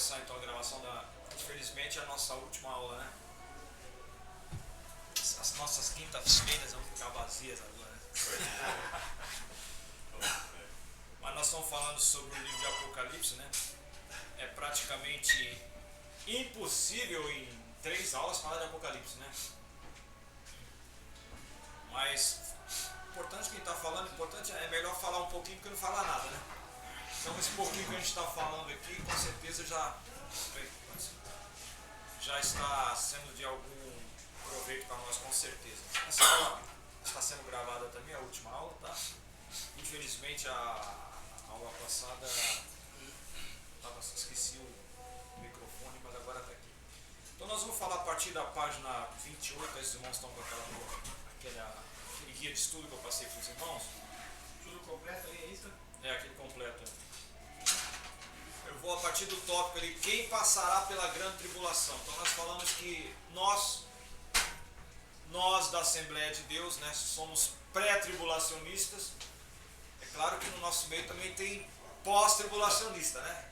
começar então a gravação da... Infelizmente a nossa última aula, né? As nossas quintas-feiras vão ficar vazias agora. Mas nós estamos falando sobre o livro de Apocalipse, né? É praticamente impossível em 3 aulas falar de Apocalipse, né? Mas importante quem está falando, importante é melhor falar um pouquinho do que não falar nada, né? Então esse pouquinho que a gente está falando aqui, com certeza já está sendo de algum proveito para nós, com certeza. Essa aula está sendo gravada também, a última aula, tá? Infelizmente a aula passada, esqueci o microfone, mas agora está aqui. Então nós vamos falar a partir da página 28, esses irmãos estão com aquele guia de estudo que eu passei para os irmãos. Tudo completo aí, é isso? É, aquele completo. Eu vou a partir do tópico ali, quem passará pela grande tribulação. Então nós falamos que nós da Assembleia de Deus, né, somos pré-tribulacionistas. É claro que no nosso meio também tem pós-tribulacionista, né?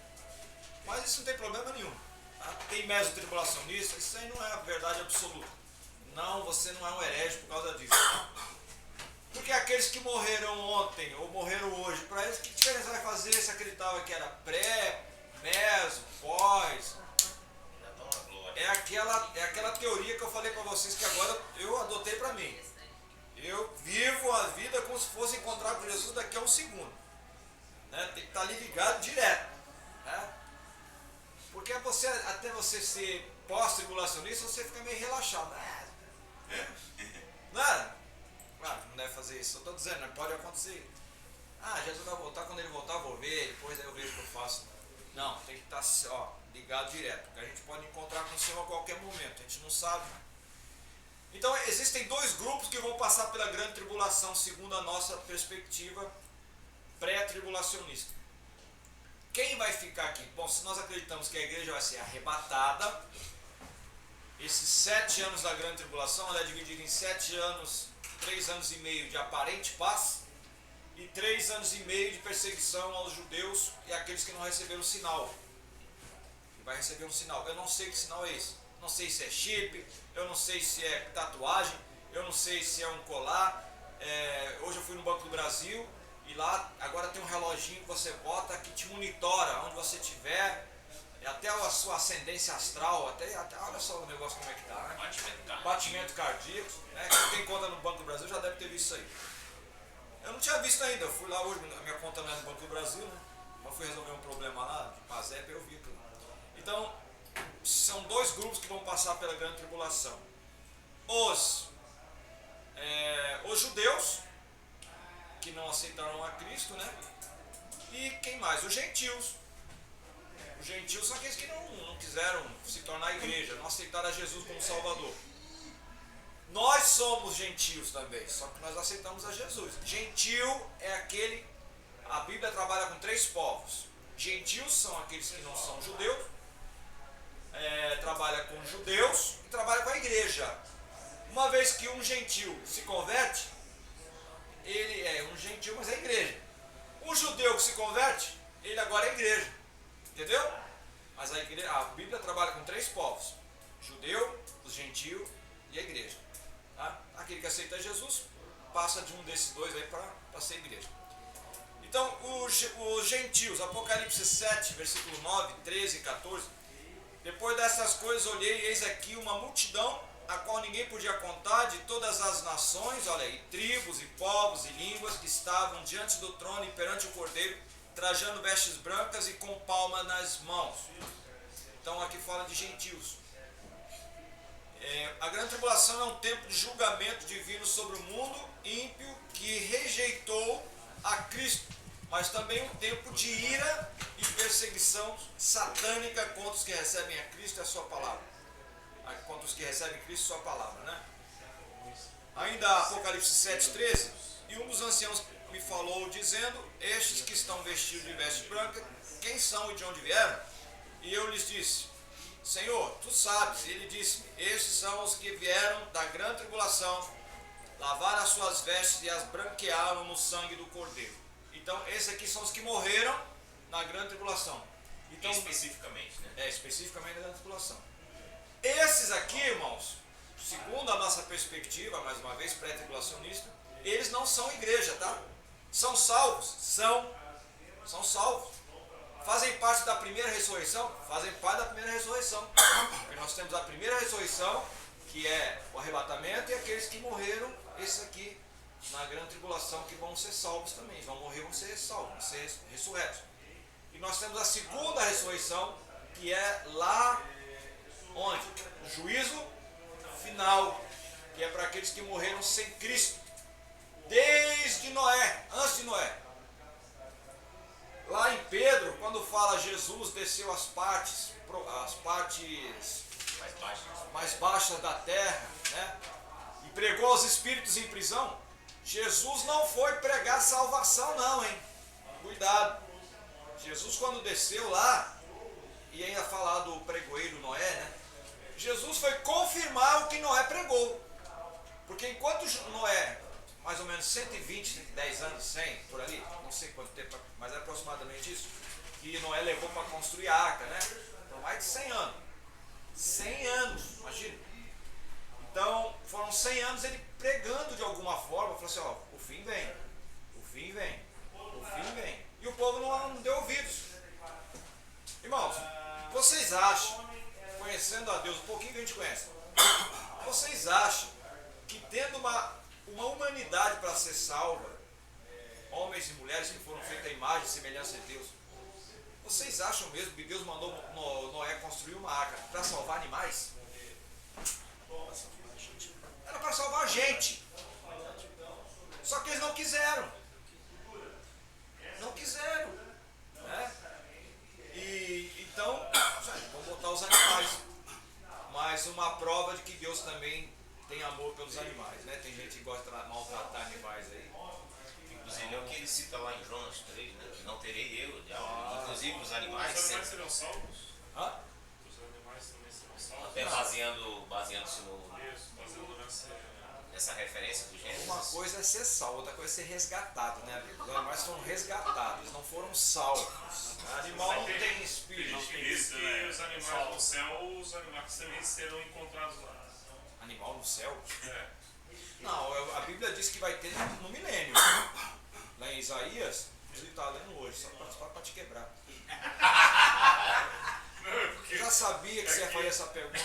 Mas isso não tem problema nenhum. Tá? Tem meso-tribulacionista, isso aí não é a verdade absoluta. Não, você não é um herege por causa disso. Porque aqueles que morreram ontem ou morreram hoje, para eles, que diferença vai fazer se acreditava que era pré, meso, pós? É aquela teoria que eu falei para vocês que agora eu adotei para mim. Eu vivo a vida como se fosse encontrar com Jesus daqui a um segundo. Né? Tem que estar ali ligado direto. Né? Porque até você ser pós-tribulacionista, você fica meio relaxado. Não é? Claro que não deve fazer isso. Eu estou dizendo, né? Pode acontecer. Jesus vai voltar, quando ele voltar eu vou ver, depois aí eu vejo o que eu faço. Não, tem que estar ligado direto, porque a gente pode encontrar com o Senhor a qualquer momento, a gente não sabe. Então existem 2 grupos que vão passar pela grande tribulação, segundo a nossa perspectiva pré-tribulacionista. Quem vai ficar aqui? Bom, se nós acreditamos que a igreja vai ser arrebatada, esses 7 anos da grande tribulação, ela é dividida em 7 anos, 3 anos e meio de aparente paz e 3 anos e meio de perseguição aos judeus e àqueles que não receberam o sinal. Vai receber um sinal. Eu não sei que sinal é esse. Não sei se é chip, eu não sei se é tatuagem, eu não sei se é um colar. Hoje eu fui no Banco do Brasil e lá agora tem um reloginho que você bota que te monitora onde você estiver, até a sua ascendência astral, até olha só o negócio como é que está, né? Batimento cardíaco, né? Quem tem conta no Banco do Brasil já deve ter visto isso aí. Eu não tinha visto ainda, eu fui lá hoje, a minha conta não é no Banco do Brasil, né? Eu fui resolver um problema lá, de PASEP, eu vi aquilo. Então, são 2 grupos que vão passar pela grande tribulação. Os judeus, que não aceitaram a Cristo, né? E quem mais? Os gentios. Os gentios são aqueles que não quiseram se tornar igreja, não aceitaram a Jesus como Salvador. Nós somos gentios também, só que nós aceitamos a Jesus. Gentio é aquele, a Bíblia trabalha com 3 povos. Gentios são aqueles que não são judeus, trabalha com judeus e trabalha com a igreja. Uma vez que um gentio se converte, ele é um gentio, mas é igreja. O judeu que se converte, ele agora é igreja. Entendeu? Mas a Bíblia trabalha com 3 povos: judeu, os gentios e a igreja. Tá? Aquele que aceita Jesus passa de um desses 2 aí para ser igreja. Então, os gentios, Apocalipse 7, versículo 9, 13 e 14. Depois dessas coisas olhei, e eis aqui uma multidão, a qual ninguém podia contar, de todas as nações, olha aí, tribos e povos e línguas, que estavam diante do trono e perante o Cordeiro, trajando vestes brancas e com palmas nas mãos. Então aqui fala de gentios. A grande tribulação é um tempo de julgamento divino sobre o mundo ímpio que rejeitou a Cristo, mas também um tempo de ira e perseguição satânica contra os que recebem a Cristo e a sua palavra. Contra os que recebem Cristo e sua palavra, né? Ainda Apocalipse 7,13, e um dos anciãos me falou dizendo: estes que estão vestidos de veste branca, quem são e de onde vieram? E eu lhes disse: Senhor, tu sabes. E ele disse-me: estes são os que vieram da grande tribulação, lavaram as suas vestes e as branquearam no sangue do Cordeiro. Então esses aqui são os que morreram na grande tribulação. Então, especificamente, né? especificamente da grande tribulação. Esses aqui, irmãos, segundo a nossa perspectiva, mais uma vez, pré-tribulacionista, eles não são igreja, tá? São salvos? São salvos. Fazem parte da primeira ressurreição? Fazem parte da primeira ressurreição. Porque nós temos a primeira ressurreição, que é o arrebatamento, e aqueles que morreram, esse aqui, na grande tribulação, que vão ser salvos também. Eles vão morrer, vão ser salvos, vão ser ressurretos. E nós temos a segunda ressurreição, que é lá onde? O juízo final, que é para aqueles que morreram sem Cristo, desde Noé, antes de Noé. Lá em Pedro, quando fala Jesus desceu às partes mais baixas da terra, né, e pregou aos espíritos em prisão, Jesus não foi pregar salvação não, hein? Cuidado. Jesus, quando desceu lá, e ainda falar do pregoeiro Noé, né? Jesus foi confirmar o que Noé pregou. Porque enquanto Noé, mais ou menos 120, 110 anos, 100, por ali, não sei quanto tempo, mas é aproximadamente isso, que Noé levou para construir a arca, né? Então, mais de 100 anos. 100 anos, imagina. Então, foram 100 anos ele pregando de alguma forma, falou assim, ó, o fim vem, o fim vem, o fim vem. E o povo não deu ouvidos. Irmãos, vocês acham, conhecendo a Deus, um pouquinho que a gente conhece, vocês acham que tendo uma humanidade para ser salva, homens e mulheres que foram feitos à imagem e semelhança de Deus, vocês acham mesmo que Deus mandou Noé construir uma arca para salvar animais? Era para salvar a gente. Só que eles não quiseram. Não quiseram. Né? E então, vamos botar os animais. Mas uma prova de que Deus também tem amor pelos animais. Né? Tem gente que gosta de maltratar animais aí. Inclusive é o que ele cita lá em Jonas 3, né? Não terei eu, inclusive os animais. Os animais serão salvos? Hã? Os animais também serão salvos? Até baseando-se nessa referência do Gênesis. Uma coisa é ser salvo, outra coisa é ser resgatado, né, amigo? Os animais foram resgatados, eles não foram salvos. O animal não tem espírito. Não tem isso que os animais no céu, os animais também serão encontrados lá. Animal no céu? É. Não, a Bíblia diz que vai ter no milênio. Lá em Isaías, ele está lendo hoje, só para te quebrar. Eu já sabia que você ia fazer essa pergunta.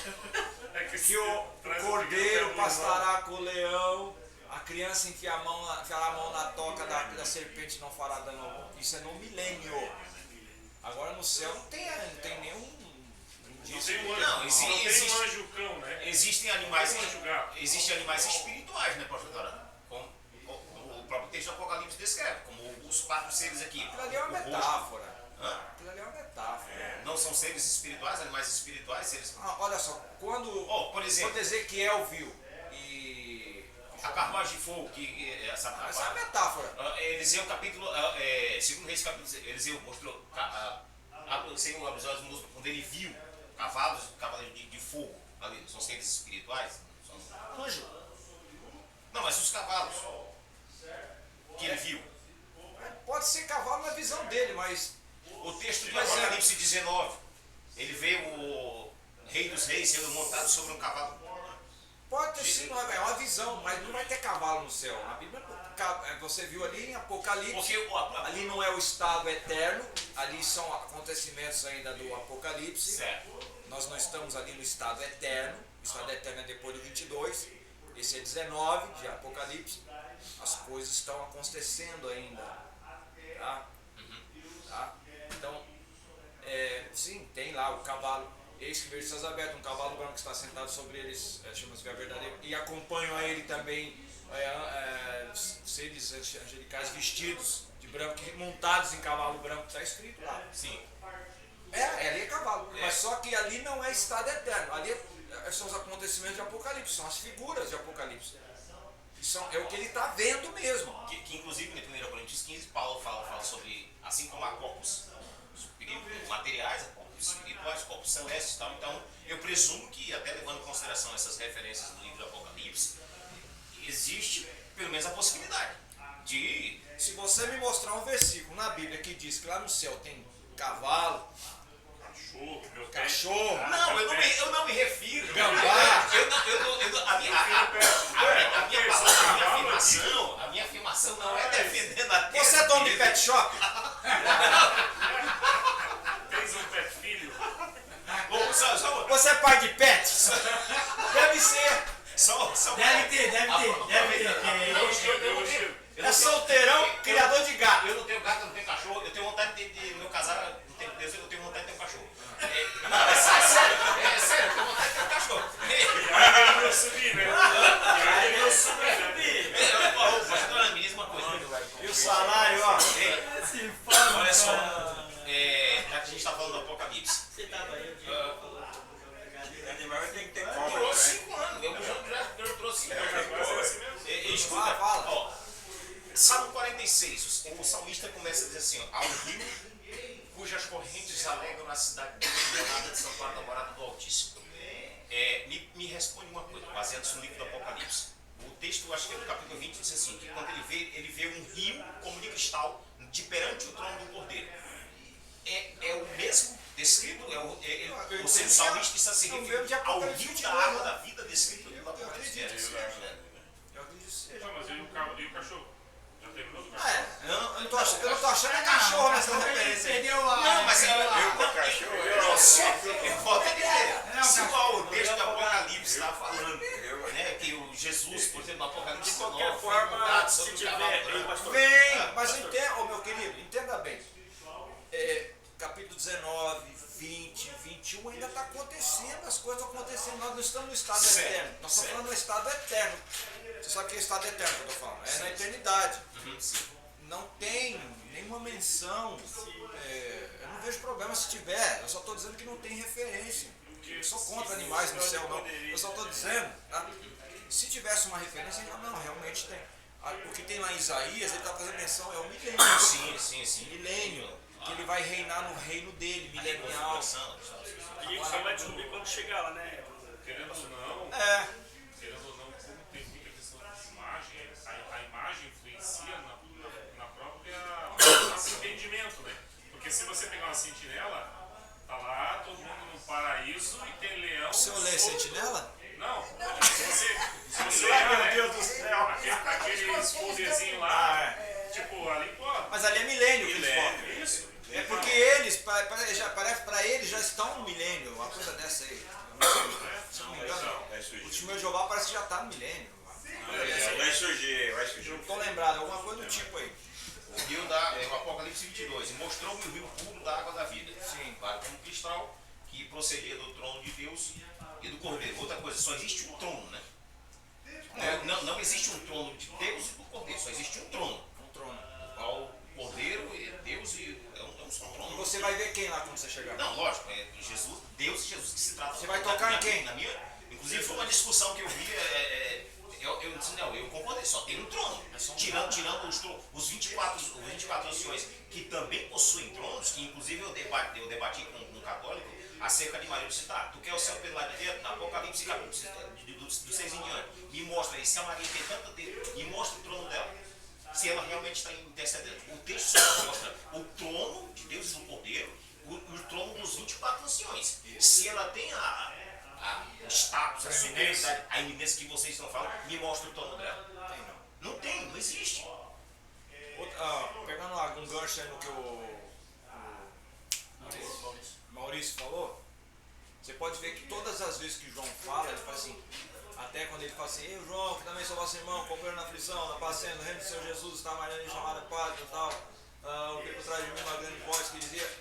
Que o cordeiro pastará com o leão, a criança enfiará a mão na toca da serpente e não fará dano algum. Isso é no milênio. Agora no céu não tem nenhum indício. Não, existe um anjo cão, né? Existem animais Existem espirituais, né, pastor Dora? Como o próprio texto do Apocalipse descreve, como os 4 seres aqui. Aquilo ali é uma metáfora. Aquilo ali é uma metáfora. Não são seres espirituais, animais espirituais, seres... Olha só, quando Ezequiel viu e a carruagem de fogo, que essa é uma metáfora. Eliseu capítulo, segundo Reis capítulo, Eliseu mostrou, o Senhor abriu os olhos quando ele viu cavalos de fogo, ali, são seres espirituais? Anjo. Não, mas os cavalos que ele viu. Pode ser cavalo na visão dele, mas O texto de Apocalipse 19, ele vê o Rei dos Reis sendo montado sobre um cavalo. pode ter sido uma visão, mas não vai ter cavalo no céu. A Bíblia, você viu ali em Apocalipse, Porque ali não é o estado eterno, ali são acontecimentos ainda do Apocalipse. certo. Nós não estamos ali no estado eterno, o estado eterno é depois do 22, esse é 19 de Apocalipse. As coisas estão acontecendo ainda. Tá? Tá? Então, sim, tem lá o cavalo, eis que vejo céus abertos, um cavalo branco que está sentado sobre eles, chama-se a verdadeira, e acompanham a ele também seres angelicais vestidos de branco, montados em cavalo branco, está escrito lá. Sim. Ali é cavalo, mas só que ali não é estado eterno, ali são os acontecimentos de Apocalipse, são as figuras de Apocalipse. É o que ele está vendo mesmo. Que inclusive em 1 Coríntios 15, Paulo fala sobre, assim como há corpos materiais, corpos espirituais, corpos celestes e tal. Então, eu presumo que, até levando em consideração essas referências do livro do Apocalipse, existe pelo menos a possibilidade de... Se você me mostrar um versículo na Bíblia que diz que lá no céu tem cavalo, cachorro, Não, eu não me refiro. gambá. A minha afirmação não é defendendo a tese. Você é dono de pet shop? Tens um pet filho? Bom, só, Você é pai de pets? Deve ser. Deve ter. Eu É não tenho- solteirão, criador de gato. Eu não tenho gato, eu não tenho cachorro. Eu tenho vontade de meu casar, não tenho Deus, eu tenho vontade de ter um cachorro. Não, é sério, eu tenho vontade de ter um cachorro. E aí ele não subir, né? E aí ele não subir, né? Você tá me diz uma coisa. E o salário, ó. Olha só, já que a gente tá falando do Apocalipse. Você tava aí, Animal tem que ter Durou cobra, né? 5 anos, eu trouxe 5 anos. Vai ser assim mesmo. Escuta, Fala. ó, Salmo 46, o salmista começa a dizer assim, ó, ao rio cujas correntes alegram a cidade de São Paulo, da morada do Altíssimo. Me responde uma coisa, baseado no livro do Apocalipse. O texto, acho que é do capítulo 20, diz assim, que quando ele vê um rio como de cristal de perante o trono do Cordeiro. É o mesmo descrito, o salmista está se referindo ao rio da água da vida descrito no Apocalipse. Eu acredito que seja. Não, mas e o cachorro? Já terminou do cachorro? Eu não tô achando é cachorro nessa referência aí. Perdeu a... Não, mas cachorro, eu vou até dizer, Não, se cachorro, o texto do Apocalipse está falando, né, que o Jesus, por exemplo, no Apocalipse De qualquer 9, foi forma, montado se sobre um tiver, cavalo hein, branco. pastor? Vem, mas entenda, ô meu querido, entenda bem. Capítulo 19, 20, 21 ainda está acontecendo, as coisas estão acontecendo. Nós não estamos no estado Certo, eterno, nós estamos certo. falando no estado eterno. Você sabe o que é estado eterno que eu estou falando? É na eternidade. Sim. Não tem nenhuma menção. Eu não vejo problema se tiver, eu só estou dizendo que não tem referência. Eu sou contra animais no céu, não. Eu só estou dizendo, tá? Se tivesse uma referência, então, não, realmente tem. O que tem lá em Isaías, ele está fazendo menção, é o milênio. Sim. Milênio. Que ele vai reinar no reino dele, milenial. E isso só vai descobrir quando chegar lá, né? Querendo ou não, como tem muita questão de imagem, a imagem influencia na própria nosso entendimento, né? Porque se você pegar uma sentinela, tá lá todo mundo no paraíso e tem leão. Se eu ler Sentinela? Não, se você olhar, né, aqueles poderzinhos lá, tipo, ali, pô, Mas ali é milênio que eles Milênio. falam. isso. É porque eles, parece para eles já estão no milênio, uma coisa dessa aí. Se eu não me engano, Vai o surgir. testemunho de Jeová parece que já está no milênio. Vai surgir. Não estou lembrado, alguma coisa do tipo aí. O rio o Apocalipse 22, e mostrou-me o rio puro da água da vida. Sim. Claro, como cristal, que procedia do trono de Deus e do Cordeiro. Outra coisa, só existe um trono, né? Não existe um trono de Deus e do Cordeiro, só existe um trono. Um trono. Ao Cordeiro, Deus e é um só E trono. você vai ver quem lá quando você chegar? Não, lógico, é Jesus, Deus e Jesus que se trata. Você vai tocar em quem? Inclusive foi uma discussão que eu vi, eu disse, não, eu concordei, só tem um trono. Tirando os 24 anciões que também possuem tronos, que inclusive eu debati com um católico acerca de Maria. Eu disse, tá, tu quer o céu pelo lado de dentro? Na Apocalipse, capítulo do 6 em diante, me mostra aí, se a Maria tem tanta tempo, me mostra o trono dela. Se ela realmente está intercedendo. O texto só mostra o trono de Deus e do Cordeiro, o trono dos 24 anciões. Se ela tem a status, a superioridade, a iminência que vocês estão falando, me mostra o trono dela. Tem não. Não tem, não existe. Pegando um gancho aí no que o Maurício falou, você pode ver que todas as vezes que João fala, ele fala assim, até quando ele fala assim, eu João, que também sou vosso irmão, companheiro na aflição, na paciência, no reino do Senhor Jesus, está amarelo e chamada pátria e tal, o que por trás de mim uma grande voz que dizia,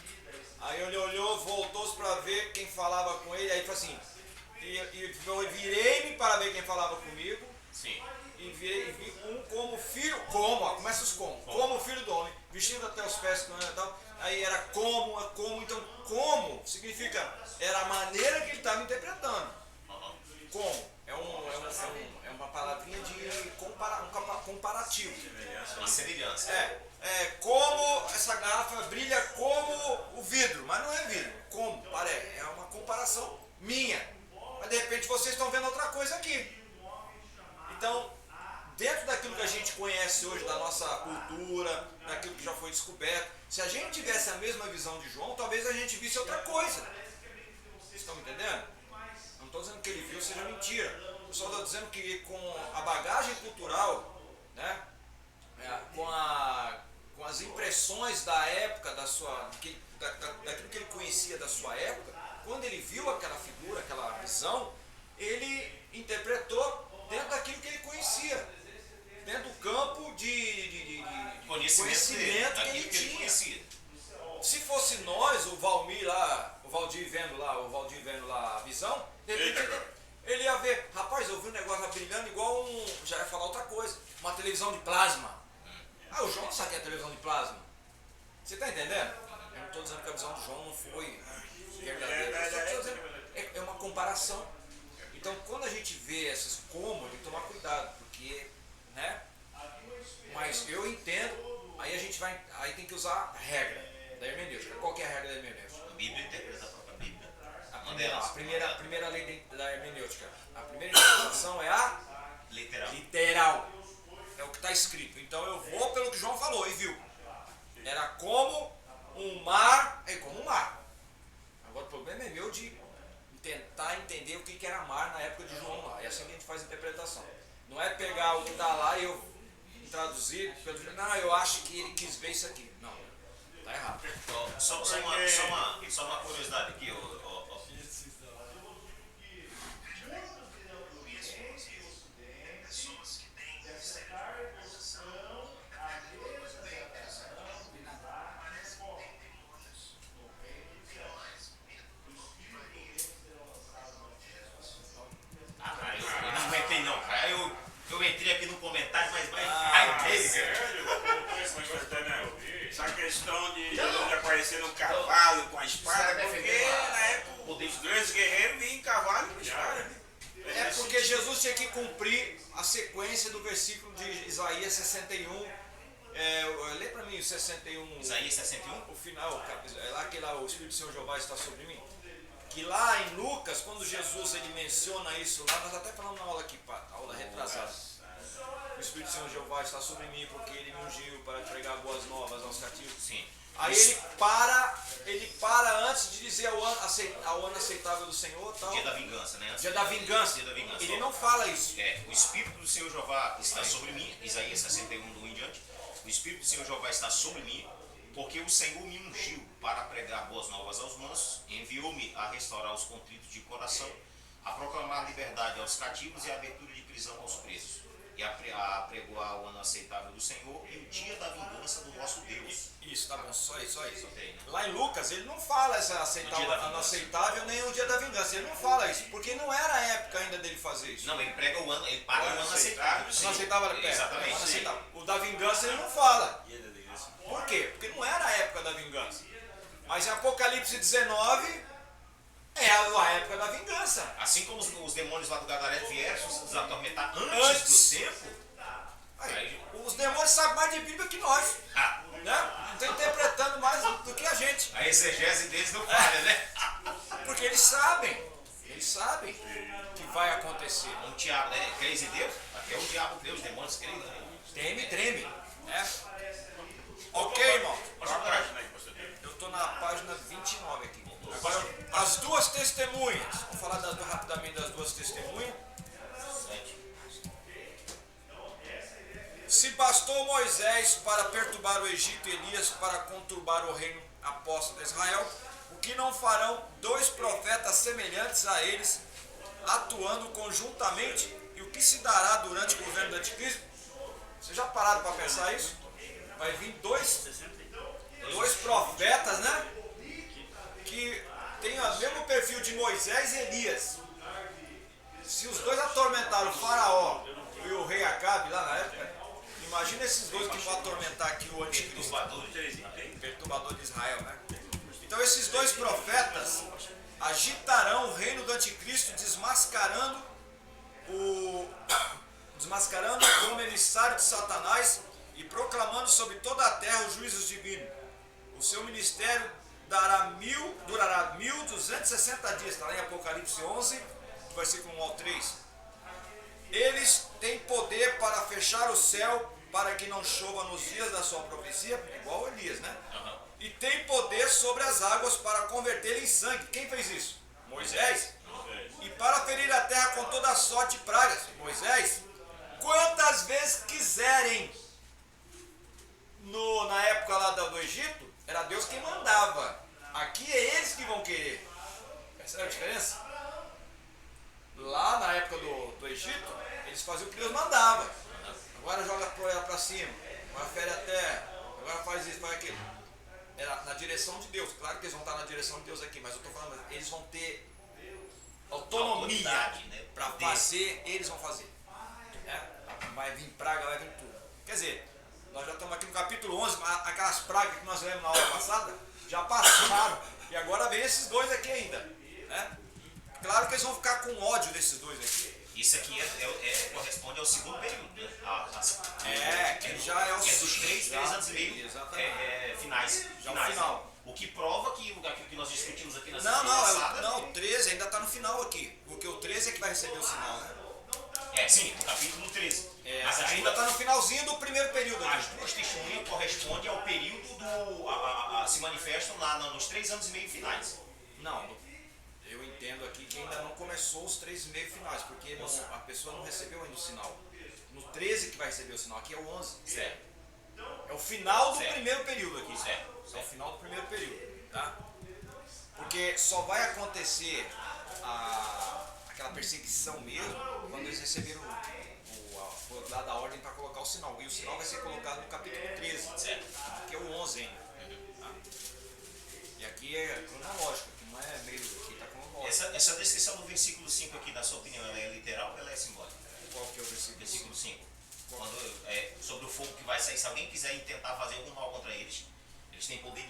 aí ele olhou, voltou-se para ver quem falava com ele, aí falou assim, e virei-me para ver quem falava comigo, Sim. e vi um como filho, começa os como filho do homem, vestido até os pés, tal, aí era então como significa, era a maneira que ele estava interpretando, como, é uma palavrinha de comparativo, Uma semelhança. como essa garrafa brilha como o vidro, mas não é vidro, é uma comparação minha, mas de repente vocês estão vendo outra coisa aqui. Então, dentro daquilo que a gente conhece hoje, da nossa cultura, daquilo que já foi descoberto, se a gente tivesse a mesma visão de João, talvez a gente visse outra coisa. informações da época, daquilo que ele conhecia da sua época, quando ele viu aquela figura, aquela visão, ele interpretou dentro daquilo que ele conhecia, dentro do campo de conhecimento que ele tinha. Se fosse nós, o Valdir vendo lá a visão, ele ia ver, rapaz, eu vi um negócio lá brilhando igual já ia falar outra coisa, uma televisão de plasma. Ah, o João não sabe que é televisão de plasma. Você está entendendo? Eu não estou dizendo que a visão do João não foi verdadeira. É uma comparação. Então, quando a gente vê essas como, tem que tomar cuidado, porque, né? Mas eu entendo, aí tem que usar a regra da hermenêutica. Qual que é a regra da hermenêutica? A Bíblia interpreta a própria Bíblia. A primeira lei da hermenêutica. A primeira interpretação é a literal. É o que está escrito. Então eu vou pelo que João falou e viu. Era como um mar. É como um mar. Agora o problema é meu de tentar entender o que era mar na época de João lá. É assim que a gente faz a interpretação. Não é pegar o que está lá e eu traduzir. Não, eu acho que ele quis ver isso aqui. Não. Está errado. Só uma curiosidade aqui. Eu entrei aqui no comentário, mas vai Essa questão de Jesus aparecer no cavalo com a espada, porque na época os grandes guerreiros vinham em cavalo e com espada. É porque Jesus tinha que cumprir a sequência do versículo de Isaías 61. Lê para mim o 61. Isaías 61? O final, é lá que lá o Espírito do Senhor Jeová está sobre mim. Que lá em Lucas, quando Jesus ele menciona isso lá, nós até falamos na aula aqui, aula retrasada. O Espírito do Senhor Jeová está sobre mim porque ele me ungiu para pregar boas novas aos cativos. Sim. Aí ele para antes de dizer ao ano aceitável do Senhor. Tal. Dia da vingança, né? Dia da vingança. Ele não fala isso. O Espírito do Senhor Jeová está sobre mim, Isaías 61 do em diante. O Espírito do Senhor Jeová está sobre mim, porque o Senhor me ungiu para pregar boas novas aos mansos, enviou-me a restaurar os contritos de coração, a proclamar liberdade aos cativos e a abertura de prisão aos presos, e a pregoar o ano aceitável do Senhor e o dia da vingança do nosso Deus. Isso, tá bom, só isso. Né? Lá em Lucas, ele não fala essa ano aceitável nem o dia da vingança, ele não fala isso, porque não era a época ainda dele fazer isso. Não, ele prega o ano, ele paga o ano aceitável. O ano aceitável, exatamente. O da vingança ele não fala. Por quê? Porque não era a época da vingança. Mas em Apocalipse 19 é a época da vingança. Assim como os demônios lá do Gadareno vieram nos atormentar antes do tempo. Os demônios sabem mais de Bíblia que nós. Né? Estão interpretando mais do que a gente. A exegese deles não falha, né? Porque eles sabem que vai acontecer. Um diabo, né? Crês em Deus? Até o diabo crê, os demônios creem. Né? Teme, treme. Né? Ok, irmão. Eu estou na página 29 aqui. Agora, as duas testemunhas. Vamos falar rapidamente das duas testemunhas. Se bastou Moisés para perturbar o Egito e Elias para conturbar o reino apóstolo de Israel, o que não farão dois profetas semelhantes a eles, atuando conjuntamente, e o que se dará durante o governo do anticristo? Vocês já pararam para pensar isso? Vai vir dois profetas, né? Que tem o mesmo perfil de Moisés e Elias. Se os dois atormentaram o faraó e o rei Acabe lá na época, imagina esses dois que vão atormentar aqui o anticristo. Perturbador de Israel, né? Então esses dois profetas agitarão o reino do anticristo, desmascarando como emissário de Satanás e proclamando sobre toda a terra os juízos divinos. O seu ministério durará 1260 dias, está lá em Apocalipse 11, versículo 1 ao 3. Eles têm poder para fechar o céu para que não chova nos dias da sua profecia, igual Elias, né? E tem poder sobre as águas para converter em sangue. Quem fez isso? Moisés. E para ferir a terra com toda a sorte de pragas. Moisés. Quantas vezes quiserem na época lá do Egito. Percebe a diferença? Lá na época do Egito, eles faziam o que Deus mandava. Agora joga ela para cima, agora fere a terra, agora faz isso, faz aquilo. Era na direção de Deus. Claro que eles vão estar na direção de Deus aqui, mas eu estou falando, eles vão ter autonomia, né? para fazer, eles vão fazer. Vai vir praga, vai vir tudo. Quer dizer, nós já estamos aqui no capítulo 11, aquelas pragas que nós lemos na aula passada, já passaram. E agora vem esses dois aqui ainda. Né? Claro que eles vão ficar com ódio desses dois aqui. Isso aqui corresponde ao segundo período, né? Que já é o dos 3 anos e meio finais. Final. O que prova que aquilo que nós discutimos aqui na semana passada... Não, o 13 ainda está no final aqui. Porque o 13 é que vai receber o sinal, né? Sim, o capítulo 13. Mas ainda está no finalzinho do primeiro período. As duas testemunhas correspondem ao período se manifestam lá nos 3 anos e meio finais. Não, eu entendo aqui que ainda não começou os 3 e meio finais, porque a pessoa não recebeu ainda o sinal. No 13 que vai receber o sinal, aqui é o 11. Certo. É o final do primeiro período aqui. Certo. É o final do primeiro período, tá? Porque só vai acontecer aquela perseguição mesmo quando eles receberam lá da ordem para colocar o sinal. E o sinal vai ser colocado no capítulo 13, certo? Que é o 11 ainda. Tá? E aqui é cronológico, aqui não é meio, aqui está cronológico. Essa descrição do versículo 5 aqui, na sua opinião, ela é literal ou ela é simbólica? Qual que é o versículo? Versículo 5. Sobre o fogo que vai sair, se alguém quiser tentar fazer algum mal contra eles, eles têm poder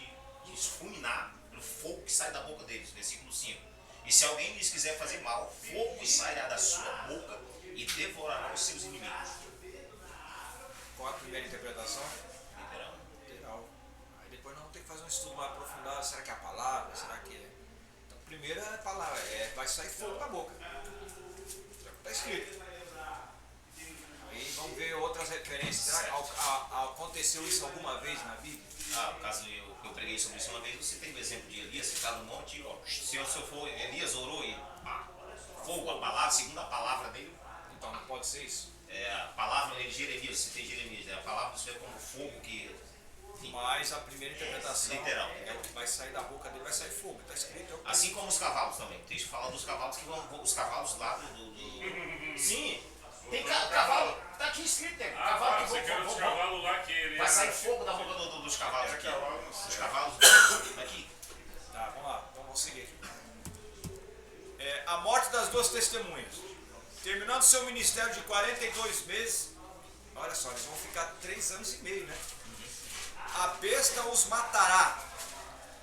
de fulminar pelo fogo que sai da boca deles. Versículo 5. E se alguém lhes quiser fazer mal, fogo sairá da sua boca e devorará os seus inimigos. Qual a primeira interpretação? Literal. Literal. Aí depois nós vamos ter que fazer um estudo mais aprofundado. Será que é a palavra? Será que é? Então, a primeira palavra vai sair fogo da boca. Está escrito. Aí vamos ver outras referências. Será que aconteceu isso alguma vez na Bíblia? O caso eu preguei sobre isso uma vez, você tem o exemplo de Elias, que está no monte, se eu for, Elias orou e fogo, a palavra, segundo a palavra dele. Então não pode ser isso? A palavra de Jeremias, você tem Jeremias, a palavra do Senhor é como fogo que... Mas a primeira interpretação literal. É o que vai sair da boca dele, vai sair fogo, está escrito. Assim como os cavalos também, o texto fala dos cavalos que vão, os cavalos lá do... Sim, tem cavalo, está aqui escrito, tem cavalo que vai sair fogo da boca dos cavalos aqui. Os cavalos aqui. Tá, vamos lá, então vamos seguir aqui. A morte das duas testemunhas. Terminando seu ministério de 42 meses, olha só, eles vão ficar 3 anos e meio, né? A besta os matará,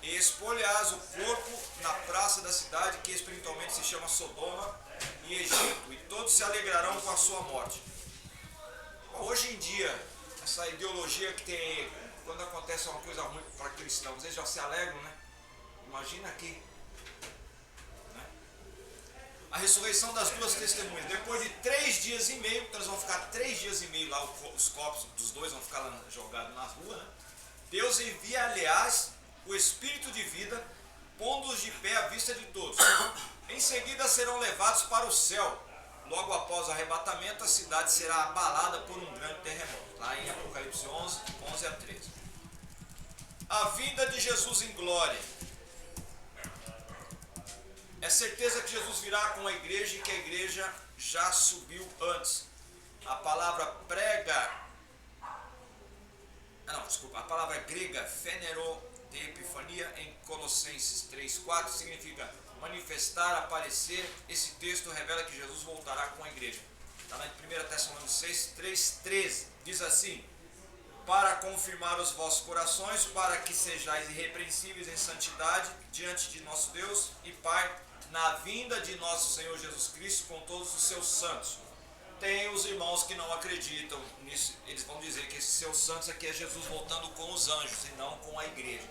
e espolharás o corpo na praça da cidade, que espiritualmente se chama Sodoma e Egito, e todos se alegrarão com a sua morte. Hoje em dia, essa ideologia que tem, quando acontece uma coisa ruim para cristãos, eles já se alegram, né? Imagina aqui. Né? A ressurreição das duas testemunhas. Depois de 3 dias e meio, então eles vão ficar 3 dias e meio lá, os corpos dos dois vão ficar lá jogados na rua, né? Deus envia, aliás, o Espírito de vida, pondo-os de pé à vista de todos. Em seguida serão levados para o céu. Logo após o arrebatamento, a cidade será abalada por um grande terremoto. Lá em Apocalipse 11, 11 a 13. A vinda de Jesus em glória. É certeza que Jesus virá com a igreja e que a igreja já subiu antes. A palavra a palavra grega fenero de epifania em Colossenses 3:4 significa manifestar, aparecer. Esse texto revela que Jesus voltará com a igreja. Está na 1 Tessalonicenses 3:13. Diz assim: para confirmar os vossos corações, para que sejais irrepreensíveis em santidade diante de nosso Deus e Pai, na vinda de nosso Senhor Jesus Cristo com todos os seus santos. Tem os irmãos que não acreditam nisso, eles vão dizer que esses seus santos aqui é Jesus voltando com os anjos e não com a igreja.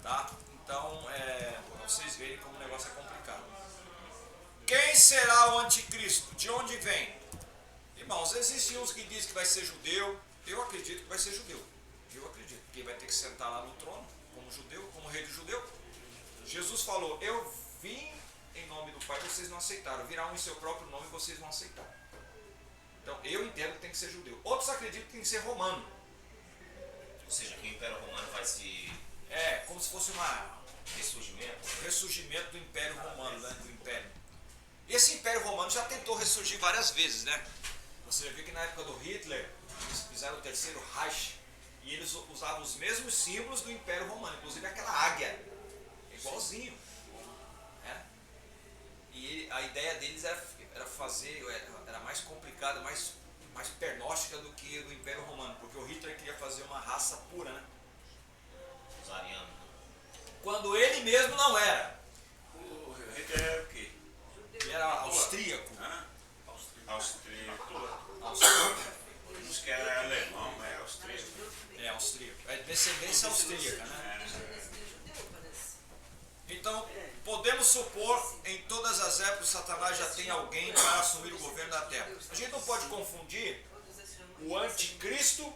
Tá? Então, para vocês verem como o negócio é complicado. Quem será o anticristo? De onde vem? Irmãos, existem uns que dizem que vai ser judeu. Eu acredito que vai ser judeu. Eu acredito que ele vai ter que sentar lá no trono, como judeu, como rei de judeu. Jesus falou: eu vim em nome do Pai, vocês não aceitaram. Virá um em seu próprio nome e vocês vão aceitar. Então, eu entendo que tem que ser judeu. Outros acreditam que tem que ser romano. Ou seja, que o Império Romano vai se... como se fosse ressurgimento do Império Romano, né? Do Império. Esse Império Romano já tentou ressurgir várias vezes, né? Você vê que na época do Hitler, eles fizeram o terceiro Reich e eles usavam os mesmos símbolos do Império Romano, inclusive aquela águia, igualzinho. Né? E a ideia deles era fazer, era mais complicada, mais pernóstica do que do Império Romano, porque o Hitler queria fazer uma raça pura, né? Os arianos. Quando ele mesmo não era. O Hitler era o quê? Ele era austríaco. Hã? Austríaco. Uns que era alemão, mas é austríaco. É, austríaco. É descendência austríaca, né? Então, podemos supor, em todas as épocas, Satanás já tem alguém para assumir o governo da Terra. A gente não pode confundir o anticristo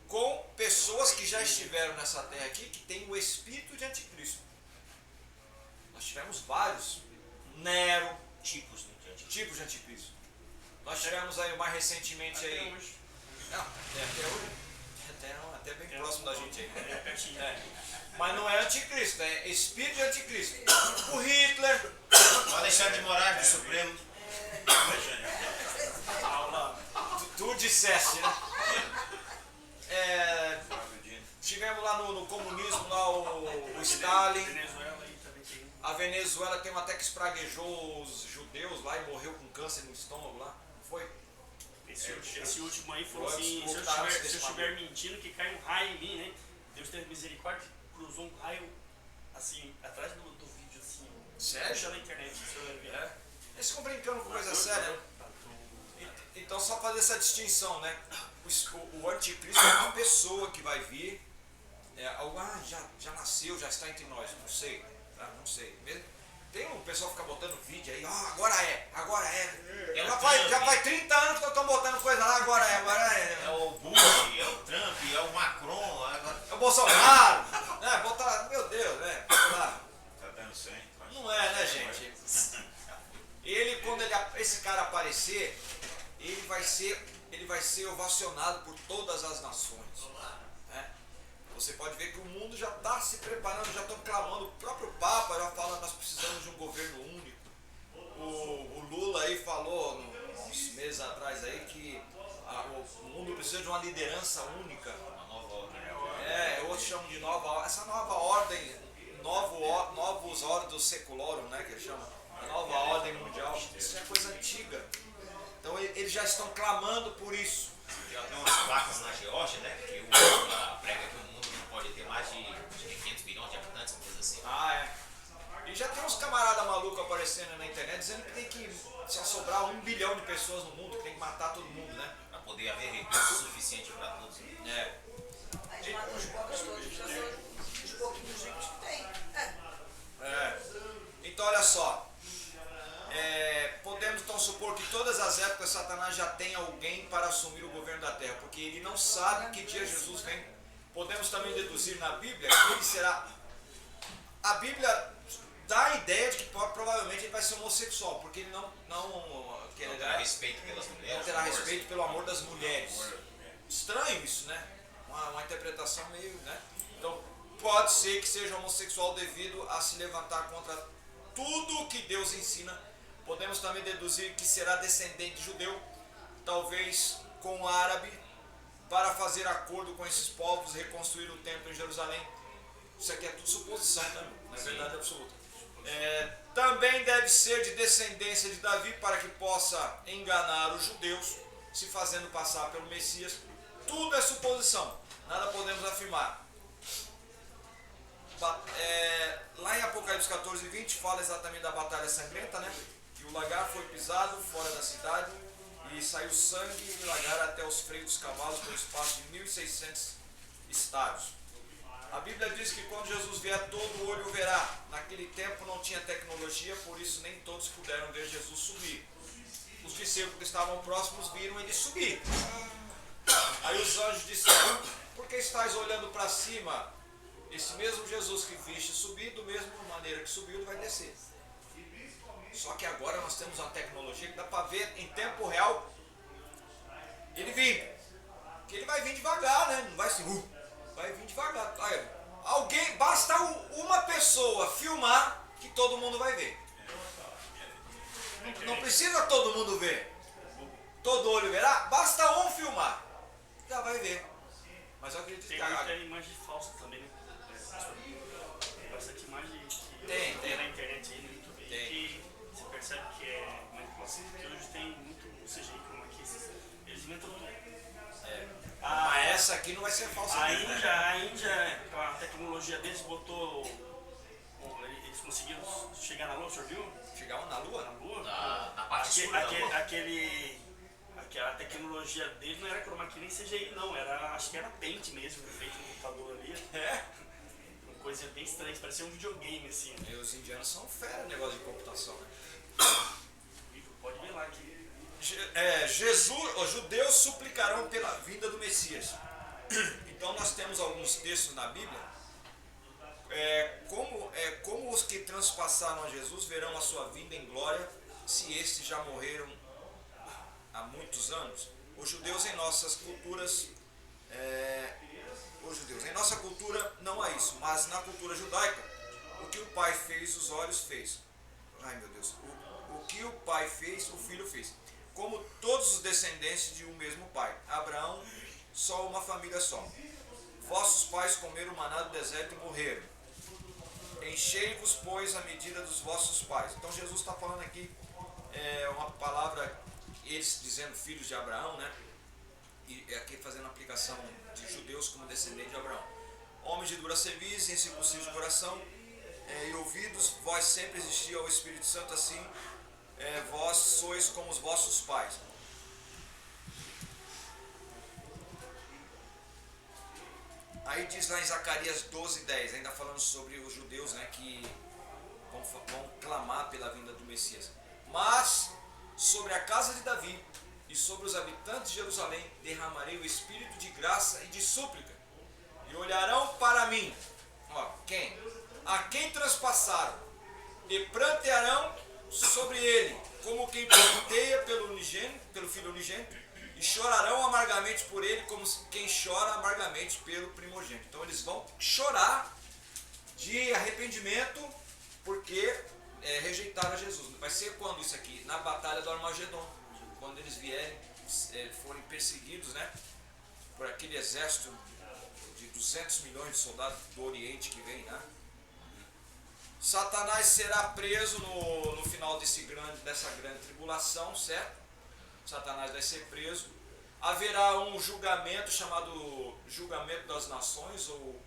com pessoas que já estiveram nessa Terra aqui, que tem o espírito de anticristo. Nós tivemos vários. Nero, Tipos tipos de anticristo. Nós tivemos aí mais recentemente aí. Não, até hoje. Até bem próximo da gente aí. É. Mas não é anticristo, é espírito de anticristo. O Hitler. O Alexandre de Moraes, do Supremo. Tu disseste, né? Tivemos lá no comunismo lá o Stalin. A Venezuela tem um até que espraguejou os judeus lá e morreu com câncer no estômago lá. Não foi? Esse último aí falou assim, se eu estiver mentindo, que cai um raio em mim, né? Deus teve misericórdia, cruzou um raio assim, atrás do vídeo, assim. Sério? Puxa na internet, você vai ver. Eles ficam brincando com coisa séria, né? Então só fazer essa distinção, né? O anticristo é uma pessoa que vai vir, já nasceu, já está entre nós, não sei, tá? Não sei. Tem um pessoal que fica botando vídeo aí, agora é. Já faz 30 anos que eu estou botando coisa lá, agora é. É o Bush, é o Trump, é o Macron, É o Bolsonaro, né? Botar, meu Deus, né? Tá dando 100. Não é, né, gente? Quando esse cara aparecer, ele vai ser ovacionado por todas as nações. Né? Você pode ver que o mundo já está se preparando, já estão clamando, o próprio Papa já fala, nós precisamos de um governo único. O Lula aí falou uns meses atrás aí que o mundo precisa de uma liderança única. uma nova ordem. Outros chamam de nova ordem. Essa nova ordem, novos ordens secularum, né, que chama a nova ordem mundial, isso é coisa antiga. Então eles já estão clamando por isso. Já tem umas placas na Geórgia, né? Que prega que o mundo não pode ter mais de 500 milhões de habitantes, uma coisa assim. E já tem uns camaradas malucos aparecendo na internet dizendo que tem que só sobrar 1 bilhão de pessoas no mundo, que tem que matar todo mundo, né? Para poder haver recurso suficiente para todos. Aí mata os pobres todos, os pouquinhos ricos que tem. Então olha só. Podemos então supor que todas as épocas Satanás já tem alguém para assumir o governo da terra, porque ele não sabe que dia Jesus vem. Podemos também deduzir na Bíblia que ele será. A Bíblia dá a ideia de que provavelmente ele vai ser homossexual, porque ele não terá respeito pelas mulheres. Não terá respeito pelo amor das mulheres. Estranho isso, né? Uma interpretação meio, né? Então pode ser que seja homossexual devido a se levantar contra tudo o que Deus ensina. Podemos também deduzir que será descendente judeu, talvez com árabe, para fazer acordo com esses povos e reconstruir o templo em Jerusalém. Isso aqui é tudo suposição, né? Não é verdade absoluta. Também deve ser de descendência de Davi para que possa enganar os judeus, se fazendo passar pelo Messias. Tudo é suposição, nada podemos afirmar. Lá em Apocalipse 14:20 fala exatamente da batalha sangrenta, né? Que o lagar foi pisado fora da cidade e saiu sangue e lagar até os freios dos cavalos por espaço de 1.600 estádios. A Bíblia diz que quando Jesus vier, todo olho o verá. Naquele tempo não tinha tecnologia, por isso nem todos puderam ver Jesus subir. Os discípulos que estavam próximos viram ele subir. Aí os anjos disseram: por que estáis olhando para cima? Esse mesmo Jesus que viste subir, da mesma maneira que subiu, ele vai descer. Só que agora nós temos uma tecnologia que dá para ver em tempo real ele vindo. Porque ele vai vir devagar, né? Não vai assim, vai vir devagar. Basta uma pessoa filmar que todo mundo vai ver. Não precisa todo mundo ver. Todo olho verá. Basta um filmar. Já vai ver. Mas eu acredito que... Tem muita imagem falsa também, né? Tem bastante imagem que tem na internet aí no YouTube que você percebe que é manipulação, porque hoje tem muito CGI como aqui, eles inventam tudo. Mas essa aqui não vai ser falsa. A Índia, com a tecnologia deles, eles conseguiram chegar na Lua, o senhor viu? Chegar na Lua? Na Lua? Na parte sul da Lua. Aquela tecnologia deles não era chroma key nem CGI não, acho que era Paint mesmo, feito no computador ali. Uma coisa bem estranha, parecia um videogame assim. E os indianos são fera no negócio de computação, né? Pode ver lá que... Os judeus suplicarão pela vinda do Messias. Então nós temos alguns textos na Bíblia. Como os que transpassaram a Jesus verão a sua vinda em glória, se estes já morreram há muitos anos. Os judeus em nossas culturas, em nossa cultura não há isso, mas na cultura judaica, o que o pai fez, os olhos fez. Ai meu Deus, o que o pai fez, o filho fez. Como todos os descendentes de um mesmo pai. Abraão, só uma família só. Vossos pais comeram maná do deserto e morreram. Enchei-vos, pois, a medida dos vossos pais. Então Jesus está falando aqui uma palavra, eles dizendo filhos de Abraão, né? E aqui fazendo a aplicação de judeus como descendente de Abraão. Homens de dura cerviz, incircuncisos de coração e ouvidos, vós sempre existia ao Espírito Santo, assim vós sois como os vossos pais. Aí diz lá em Zacarias 12:10, ainda falando sobre os judeus, né, que vão clamar pela vinda do Messias. Mas sobre a casa de Davi e sobre os habitantes de Jerusalém derramarei o espírito de graça e de súplica, e olharão para mim. Quem? A quem transpassaram, e prantearão sobre ele, como quem pranteia pelo filho unigênito, e chorarão amargamente por ele, como quem chora amargamente pelo primogênito. Então eles vão chorar de arrependimento porque rejeitaram a Jesus. Vai ser quando isso aqui? Na batalha do Armagedon, quando eles vierem, forem perseguidos, né, por aquele exército de 200 milhões de soldados do Oriente que vem, né? Satanás será preso no final dessa grande tribulação, certo? Satanás vai ser preso. Haverá um julgamento chamado julgamento das nações, ou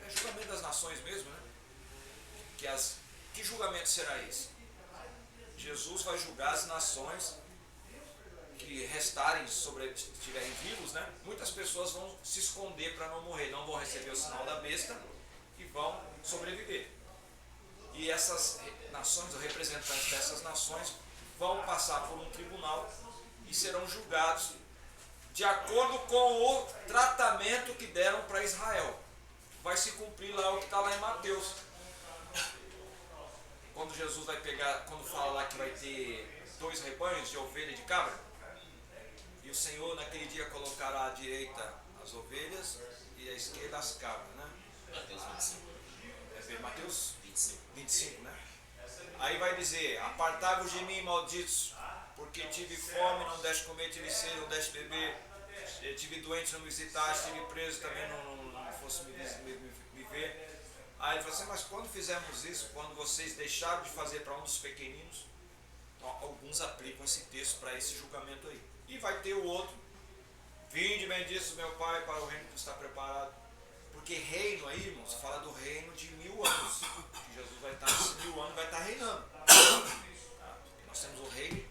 julgamento das nações mesmo, né? Que julgamento será esse? Jesus vai julgar as nações que restarem, estiverem vivos, né? Muitas pessoas vão se esconder para não morrer, não vão receber o sinal da besta e vão sobreviver. E essas nações, os representantes dessas nações, vão passar por um tribunal e serão julgados de acordo com o tratamento que deram para Israel. Vai se cumprir lá o que está lá em Mateus. Quando Jesus vai pegar, quando fala lá que vai ter 2 rebanhos de ovelha e de cabra, e o Senhor naquele dia colocará à direita as ovelhas e à esquerda as cabras, né? Mateus 25. Mateus 25, né? Aí vai dizer: apartai-vos de mim, malditos, porque tive fome, não deste comer, tive sede, não deste beber, tive doente, não me visitaste, tive preso, também não fosse me ver. Aí ele falou assim: mas quando fizemos isso, quando vocês deixaram de fazer para um dos pequeninos? Então, alguns aplicam esse texto para esse julgamento aí. E vai ter o outro: vinde, benditos do meu Pai, para o reino que está preparado. Porque reino aí, irmãos, fala do reino de 1000 anos. Que Jesus vai estar, nesses 1000 anos, vai estar reinando. Nós temos o reino,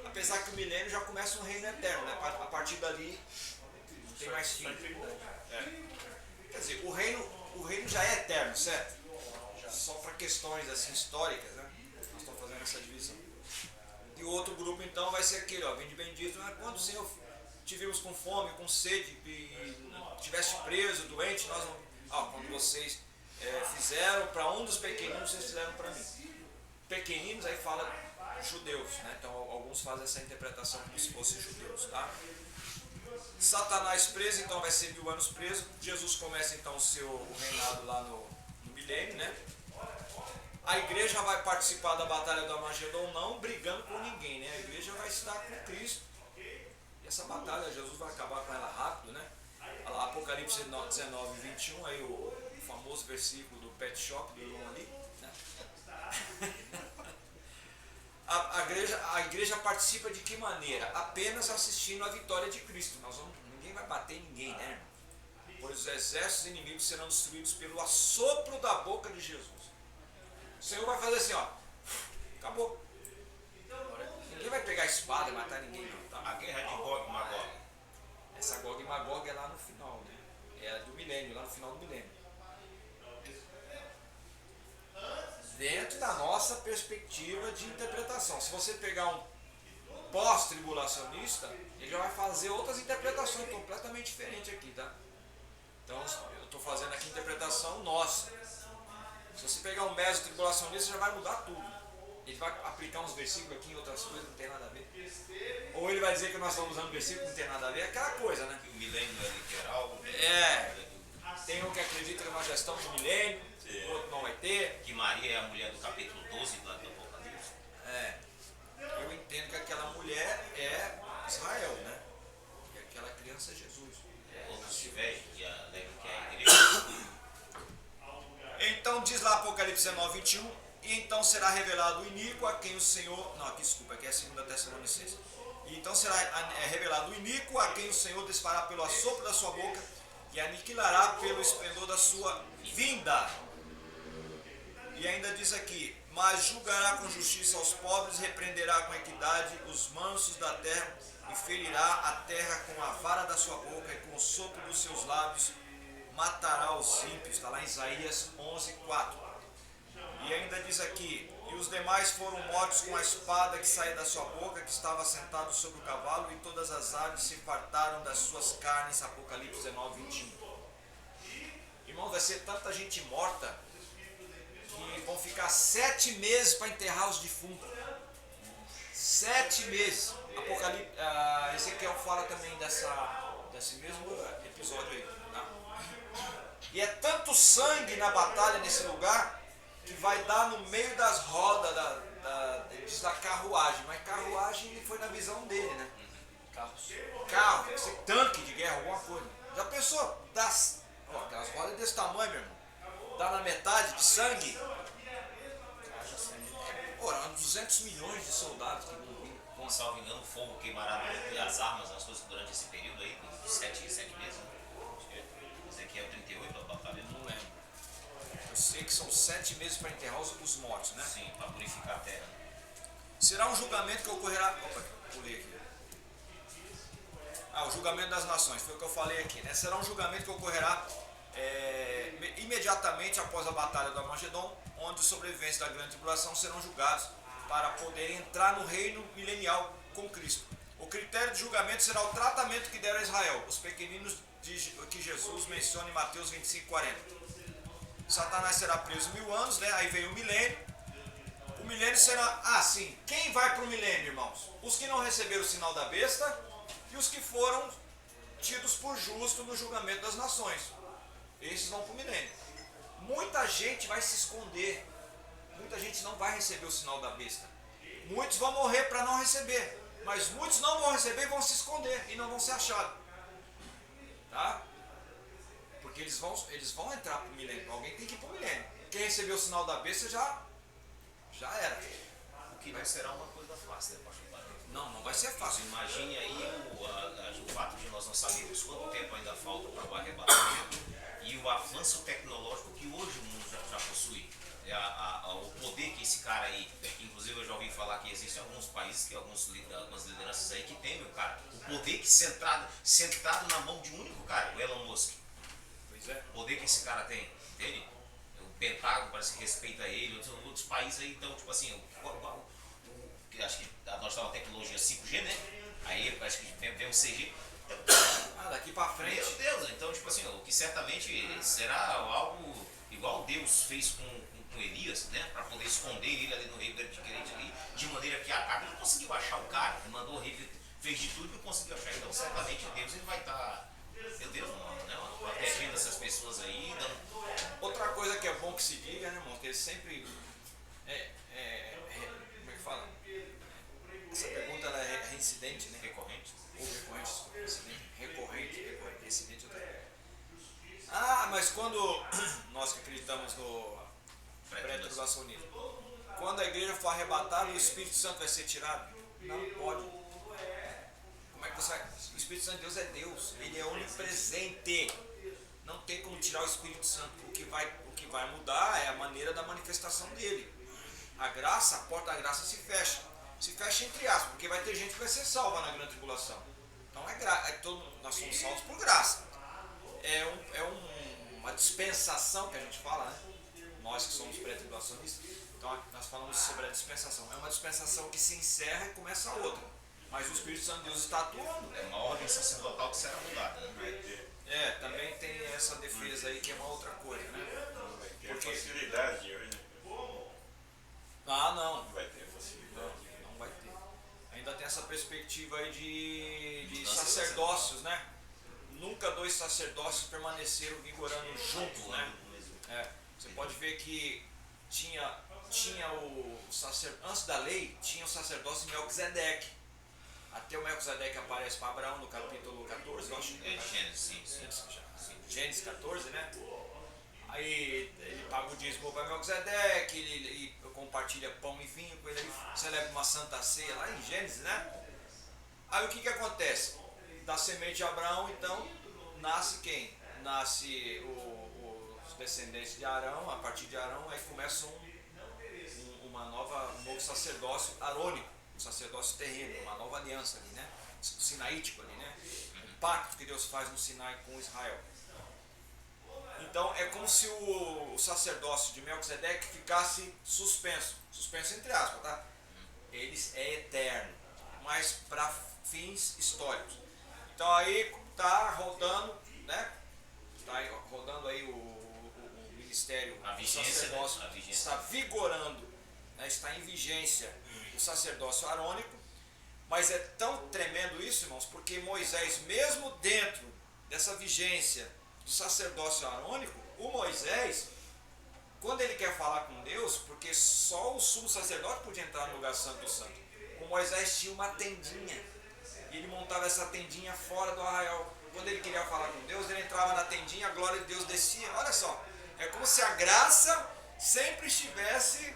apesar que o milênio já começa um reino eterno, né? A partir dali não tem mais fim. Quer dizer, o reino já é eterno, certo? Só para questões assim históricas, né? Nós estamos fazendo essa divisão. E o outro grupo então vai ser aquele, vinde bendito, quando o Senhor tivemos com fome, com sede, e tiveste preso, doente, nós não. Quando vocês fizeram para um dos pequeninos, vocês fizeram para mim. Pequeninos aí fala judeus, né? Então alguns fazem essa interpretação como se fossem judeus, tá? Satanás preso, então vai ser 1000 anos preso. Jesus começa então o reinado lá no milênio, né? A igreja vai participar da batalha do Armagedon não brigando com ninguém, né? A igreja vai estar com Cristo. E essa batalha, Jesus vai acabar com ela rápido, né? Olha lá, Apocalipse 19, 21, aí o famoso versículo do Pet Shop do Leon ali, né? A igreja participa de que maneira? Apenas assistindo a vitória de Cristo. Ninguém vai bater em ninguém, né? Pois os exércitos inimigos serão destruídos pelo assopro da boca de Jesus. O Senhor vai fazer assim, ó. Acabou. Ninguém vai pegar a espada e matar ninguém, não. Tá? A guerra de Gog e Magog. Essa Gog e Magog é lá no final, né? É do milênio, lá no final do milênio. Dentro da nossa perspectiva de interpretação. Se você pegar um pós-tribulacionista, ele já vai fazer outras interpretações completamente diferentes aqui, tá? Então, eu estou fazendo aqui interpretação nossa. Se você pegar um meso-tribulacionista, já vai mudar tudo. Ele vai aplicar uns versículos aqui em outras coisas, não tem nada a ver. Ou ele vai dizer que nós estamos usando versículo que não tem nada a ver, aquela coisa, né? O milênio é literal. Tem um que acredita que nós já estamos no milênio, o outro não vai ter. Que Maria é a mulher do capítulo 12 do Apocalipse. Eu entendo que aquela mulher é Israel, né? E aquela criança é Jesus. Outros se vestem e alegam que é a igreja. Então diz lá Apocalipse 19, 21, e então será revelado o iníquo a quem o Senhor... Não, aqui desculpa, aqui é a 2 Tessalonicenses. E então será revelado o iníquo a quem o Senhor desfará pelo assopro da sua boca e aniquilará pelo esplendor da sua vinda. E ainda diz aqui, mas julgará com justiça aos pobres, repreenderá com equidade os mansos da terra e ferirá a terra com a vara da sua boca e com o sopro dos seus lábios matará os ímpios. Está lá em Isaías 11, 4. E ainda diz aqui, e os demais foram mortos com a espada que saía da sua boca, que estava sentado sobre o cavalo, e todas as aves se fartaram das suas carnes. Apocalipse 19, 21. Irmão, vai ser tanta gente morta que vão ficar 7 meses para enterrar os defuntos. 7 meses. Apocalipse, Ezequiel fala também desse mesmo episódio aí. Tá? E é tanto sangue na batalha nesse lugar que vai dar no meio das rodas da carruagem. Mas carruagem foi na visão dele, né? Carro, tanque de guerra, alguma coisa. Já pensou? Aquelas rodas desse tamanho, meu irmão. Dá na metade de sangue. Ora, 200 milhões de soldados que vão vir. Com salvo engano, o fogo queimará as armas, as coisas durante esse período aí, de 7 meses. Ezequiel 38, a batalha. Não lembro. Eu sei que são 7 meses para enterrar os mortos, né? Sim, para purificar a terra. Será um julgamento que ocorrerá. Opa, pulei aqui. O julgamento das nações, foi o que eu falei aqui, né? Será um julgamento que ocorrerá imediatamente após a batalha do Armagedon, onde os sobreviventes da grande tribulação serão julgados para poderem entrar no reino milenial com Cristo. O critério de julgamento será o tratamento que deram a Israel, os pequeninos que Jesus menciona em Mateus 25, 40. Satanás será preso 1000 anos, né? Aí vem o milênio. O milênio será... sim, quem vai para o milênio, irmãos? Os que não receberam o sinal da besta e os que foram tidos por justo no julgamento das nações. Esses vão para o milênio. Muita gente vai se esconder. Muita gente não vai receber o sinal da besta. Muitos vão morrer para não receber. Mas muitos não vão receber e vão se esconder e não vão ser achados. Tá? Porque eles vão entrar para o milênio. Alguém tem que ir para o milênio. Quem recebeu o sinal da besta já era. O que não será uma coisa fácil, né, pastor? Não vai ser fácil. Imagine aí o fato de nós não sabermos quanto tempo ainda falta para o arrebatamento e o avanço tecnológico que hoje o mundo já possui. O poder que esse cara aí, inclusive eu já ouvi falar que existem alguns países, algumas lideranças aí que tem, meu cara, o poder que sentado na mão de um único cara, o Elon Musk. Pois é. O poder que esse cara tem, entende? O Pentágono parece que respeita ele, outros países aí, então, tipo assim, acho que nós estamos na tecnologia 5G, né? Aí acho que vem um CG. Daqui pra frente. Meu Deus, então, tipo assim, o que certamente será algo igual Deus fez com Elias, né? Para poder esconder ele ali no rei Vertiquerente ali, de maneira que Acabe não conseguiu achar o cara. Ele mandou o rei, fez de tudo e não conseguiu achar. Então, Então, certamente Deus ele vai estar, Deus não, né, protegendo essas pessoas aí, dando. Outra coisa que é bom que se diga, né, irmão, que ele sempre como é que fala? Essa pergunta ela é reincidente, né? Recorrente. Ou recorrente, recorrente, reincidente outra coisa. Ah, mas quando nós que acreditamos no pré-tribulacionismo, quando a igreja for arrebatada, o Espírito Santo vai ser tirado? Não pode. Como é que você vai? O Espírito Santo de Deus é Deus, ele é onipresente. Não tem como tirar o Espírito Santo. O que vai mudar é a maneira da manifestação dele. A graça, a porta da graça se fecha. Se fecha entre aspas, porque vai ter gente que vai ser salva na grande tribulação. Então nós somos salvos por graça. Uma dispensação que a gente fala, né? Nós que somos pré-tribulacionistas. Então nós falamos sobre a dispensação. É uma dispensação que se encerra e começa a outra. Mas o Espírito Santo de Deus está atuando. É uma ordem sacerdotal que será mudada, né? Também tem essa defesa aí que é uma outra coisa, né? Porque facilidade hoje, né? Ah, não. Não vai ter facilidade. Não vai ter. Ainda tem essa perspectiva aí de sacerdócios, né? Nunca dois sacerdócios permaneceram vigorando juntos, né? Você pode ver que tinha o sacerdócio, antes da lei, tinha o sacerdócio de Melquisedeque. Até o Melquisedeque aparece para Abraão no capítulo 14, eu acho. Gênesis, sim. Gênesis 14, né? Aí ele paga o dízimo para Melquisedeque, ele compartilha pão e vinho com ele, ele celebra uma santa ceia lá em Gênesis, né? Aí o que acontece? Da semente de Abraão, então, nasce quem? Nasce os descendentes de Arão, a partir de Arão, aí começa um novo sacerdócio arônico, um sacerdócio terreno, uma nova aliança ali, né? Sinaítico ali, né? Um pacto que Deus faz no Sinai com Israel. Então é como se o sacerdócio de Melquisedeque ficasse suspenso entre aspas, tá? Ele é eterno, mas para fins históricos. Então aí está rodando, né? Está rodando aí o ministério, a vigência, o sacerdócio, né? A vigência. está vigorando, né? Está em vigência o sacerdócio arônico, mas é tão tremendo isso, irmãos, porque Moisés, mesmo dentro dessa vigência do sacerdócio arônico, o Moisés, quando ele quer falar com Deus, porque só o sumo sacerdote podia entrar no lugar santo do santo, o Moisés tinha uma tendinha, e ele montava essa tendinha fora do arraial. Quando ele queria falar com Deus, ele entrava na tendinha, a glória de Deus descia. Olha só, é como se a graça sempre estivesse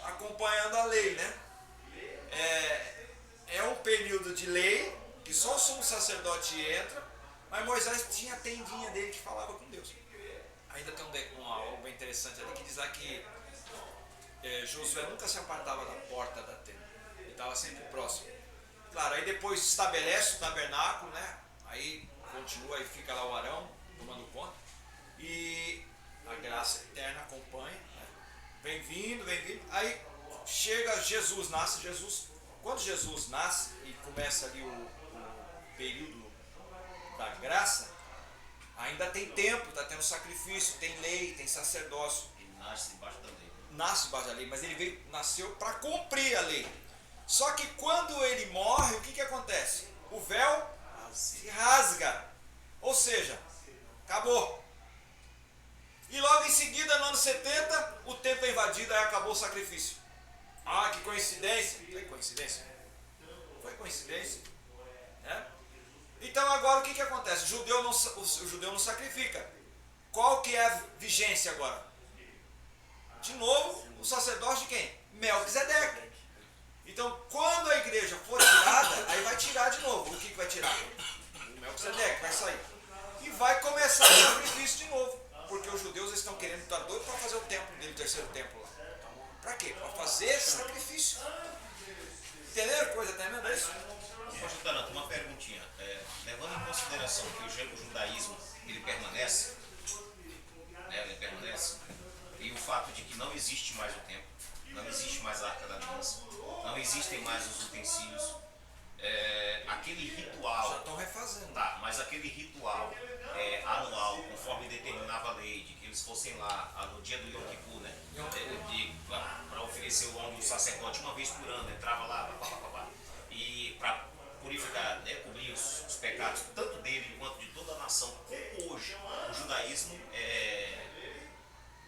acompanhando a lei, né? É um período de lei, que só o sumo sacerdote entra, mas Moisés tinha a tendinha dele que falava com Deus. Ainda tem algo bem interessante ali que diz lá que Josué nunca se apartava da porta da tenda, ele estava sempre próximo. Claro, aí depois estabelece o tabernáculo, né? Aí continua, aí fica lá o Arão tomando conta, e a graça eterna acompanha, né? Vem vindo, aí chega Jesus, nasce Jesus. Quando Jesus nasce e começa ali o período da graça, ainda tem tempo, está tendo sacrifício, tem lei, tem sacerdócio. Ele nasce debaixo da lei. Nasce debaixo da lei, mas ele nasceu para cumprir a lei. Só que quando ele morre, o que acontece? O véu se rasga. Ou seja, acabou. E logo em seguida, no ano 70, o templo é invadido, aí acabou o sacrifício. Ah, que coincidência. Foi coincidência? Foi coincidência. Então agora o que acontece? O judeu não sacrifica. Qual que é a vigência agora? De novo, o sacerdócio de quem? Melquisedeque. Então quando a igreja for tirada, aí vai tirar de novo. O que vai tirar? O Melquisedeque vai sair. E vai começar o sacrifício de novo. Porque os judeus estão querendo estar doidos para fazer o templo dele, o terceiro templo lá. Para quê? Para fazer sacrifício. Entenderam? Coisa tremenda isso? Pastor Taranto, uma perguntinha. Levando em consideração que o judaísmo ele permanece, e o fato de que não existe mais o templo, não existe mais a Arca da Aliança, não existem mais os utensílios, aquele ritual. Já estão refazendo. Tá, mas aquele ritual anual, conforme determinava a lei, de que eles fossem lá no dia do Yom Kippur, né? Para oferecer o óleo do sacerdote uma vez por ano, entrava lá, e para purificar, né, cobrir os pecados, tanto dele quanto de toda a nação. Como hoje o judaísmo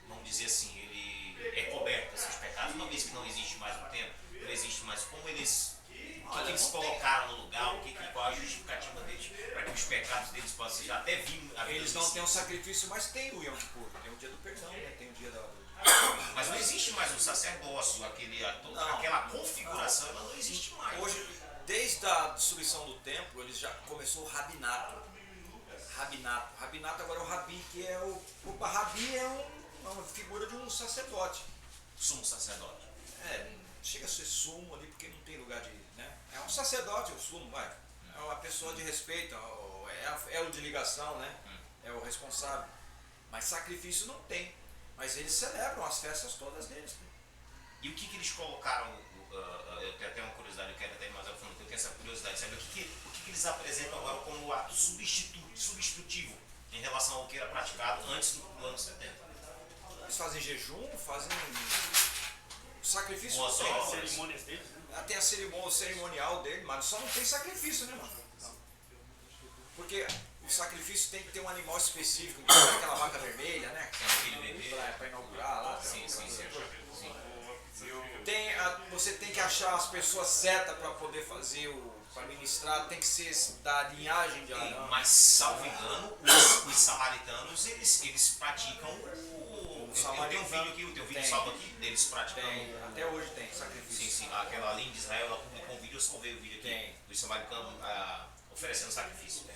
vamos dizer assim, ele é coberto desses pecados, uma vez que não existe mais o templo, não existe mais como eles. O que eles colocaram no lugar, qual a justificativa deles, para que os pecados deles possam já até vir a vida. Eles não têm um sacrifício, mas tem o Yom Kippur, tem o dia do perdão, né? Tem o dia da. Mas não existe mais um sacerdócio, aquela configuração, ela não existe mais. Hoje, desde a destruição do templo, eles já começou o rabinato. Rabinato agora é o rabi, que é o rabi é uma figura de um sacerdote. Sumo sacerdote. Chega a ser sumo ali porque não tem lugar de. Né? É um sacerdote, o sumo, vai. É uma pessoa de respeito, é o de ligação, né? É o responsável. Mas sacrifício não tem. Mas eles celebram as festas todas deles. E o que eles colocaram? Eu tenho até uma curiosidade, eu quero até ir mais a fundo, porque eu tenho essa curiosidade, sabe? O que eles apresentam agora como ato substitutivo em relação ao que era praticado antes do ano 70? Eles fazem jejum, fazem sacrifício. Tem as cerimônias deles, né? Tem a cerimônia, o cerimonial dele, mas só não tem sacrifício, né, mano? Porque o sacrifício tem que ter um animal específico, aquela vaca vermelha, né? Para inaugurar lá. Sim. Você tem que achar as pessoas certas para poder fazer para ministrar, tem que ser da linhagem de Arão. Mas, salvo engano, os samaritanos, eles praticam eu tenho um vídeo aqui, o teu vídeo salvo aqui, deles praticando. Até hoje tem sacrifício. Sim, aquela linha de Israel, ela publicou um vídeo, eu salvei o vídeo aqui, dos samaritanos oferecendo sacrifício.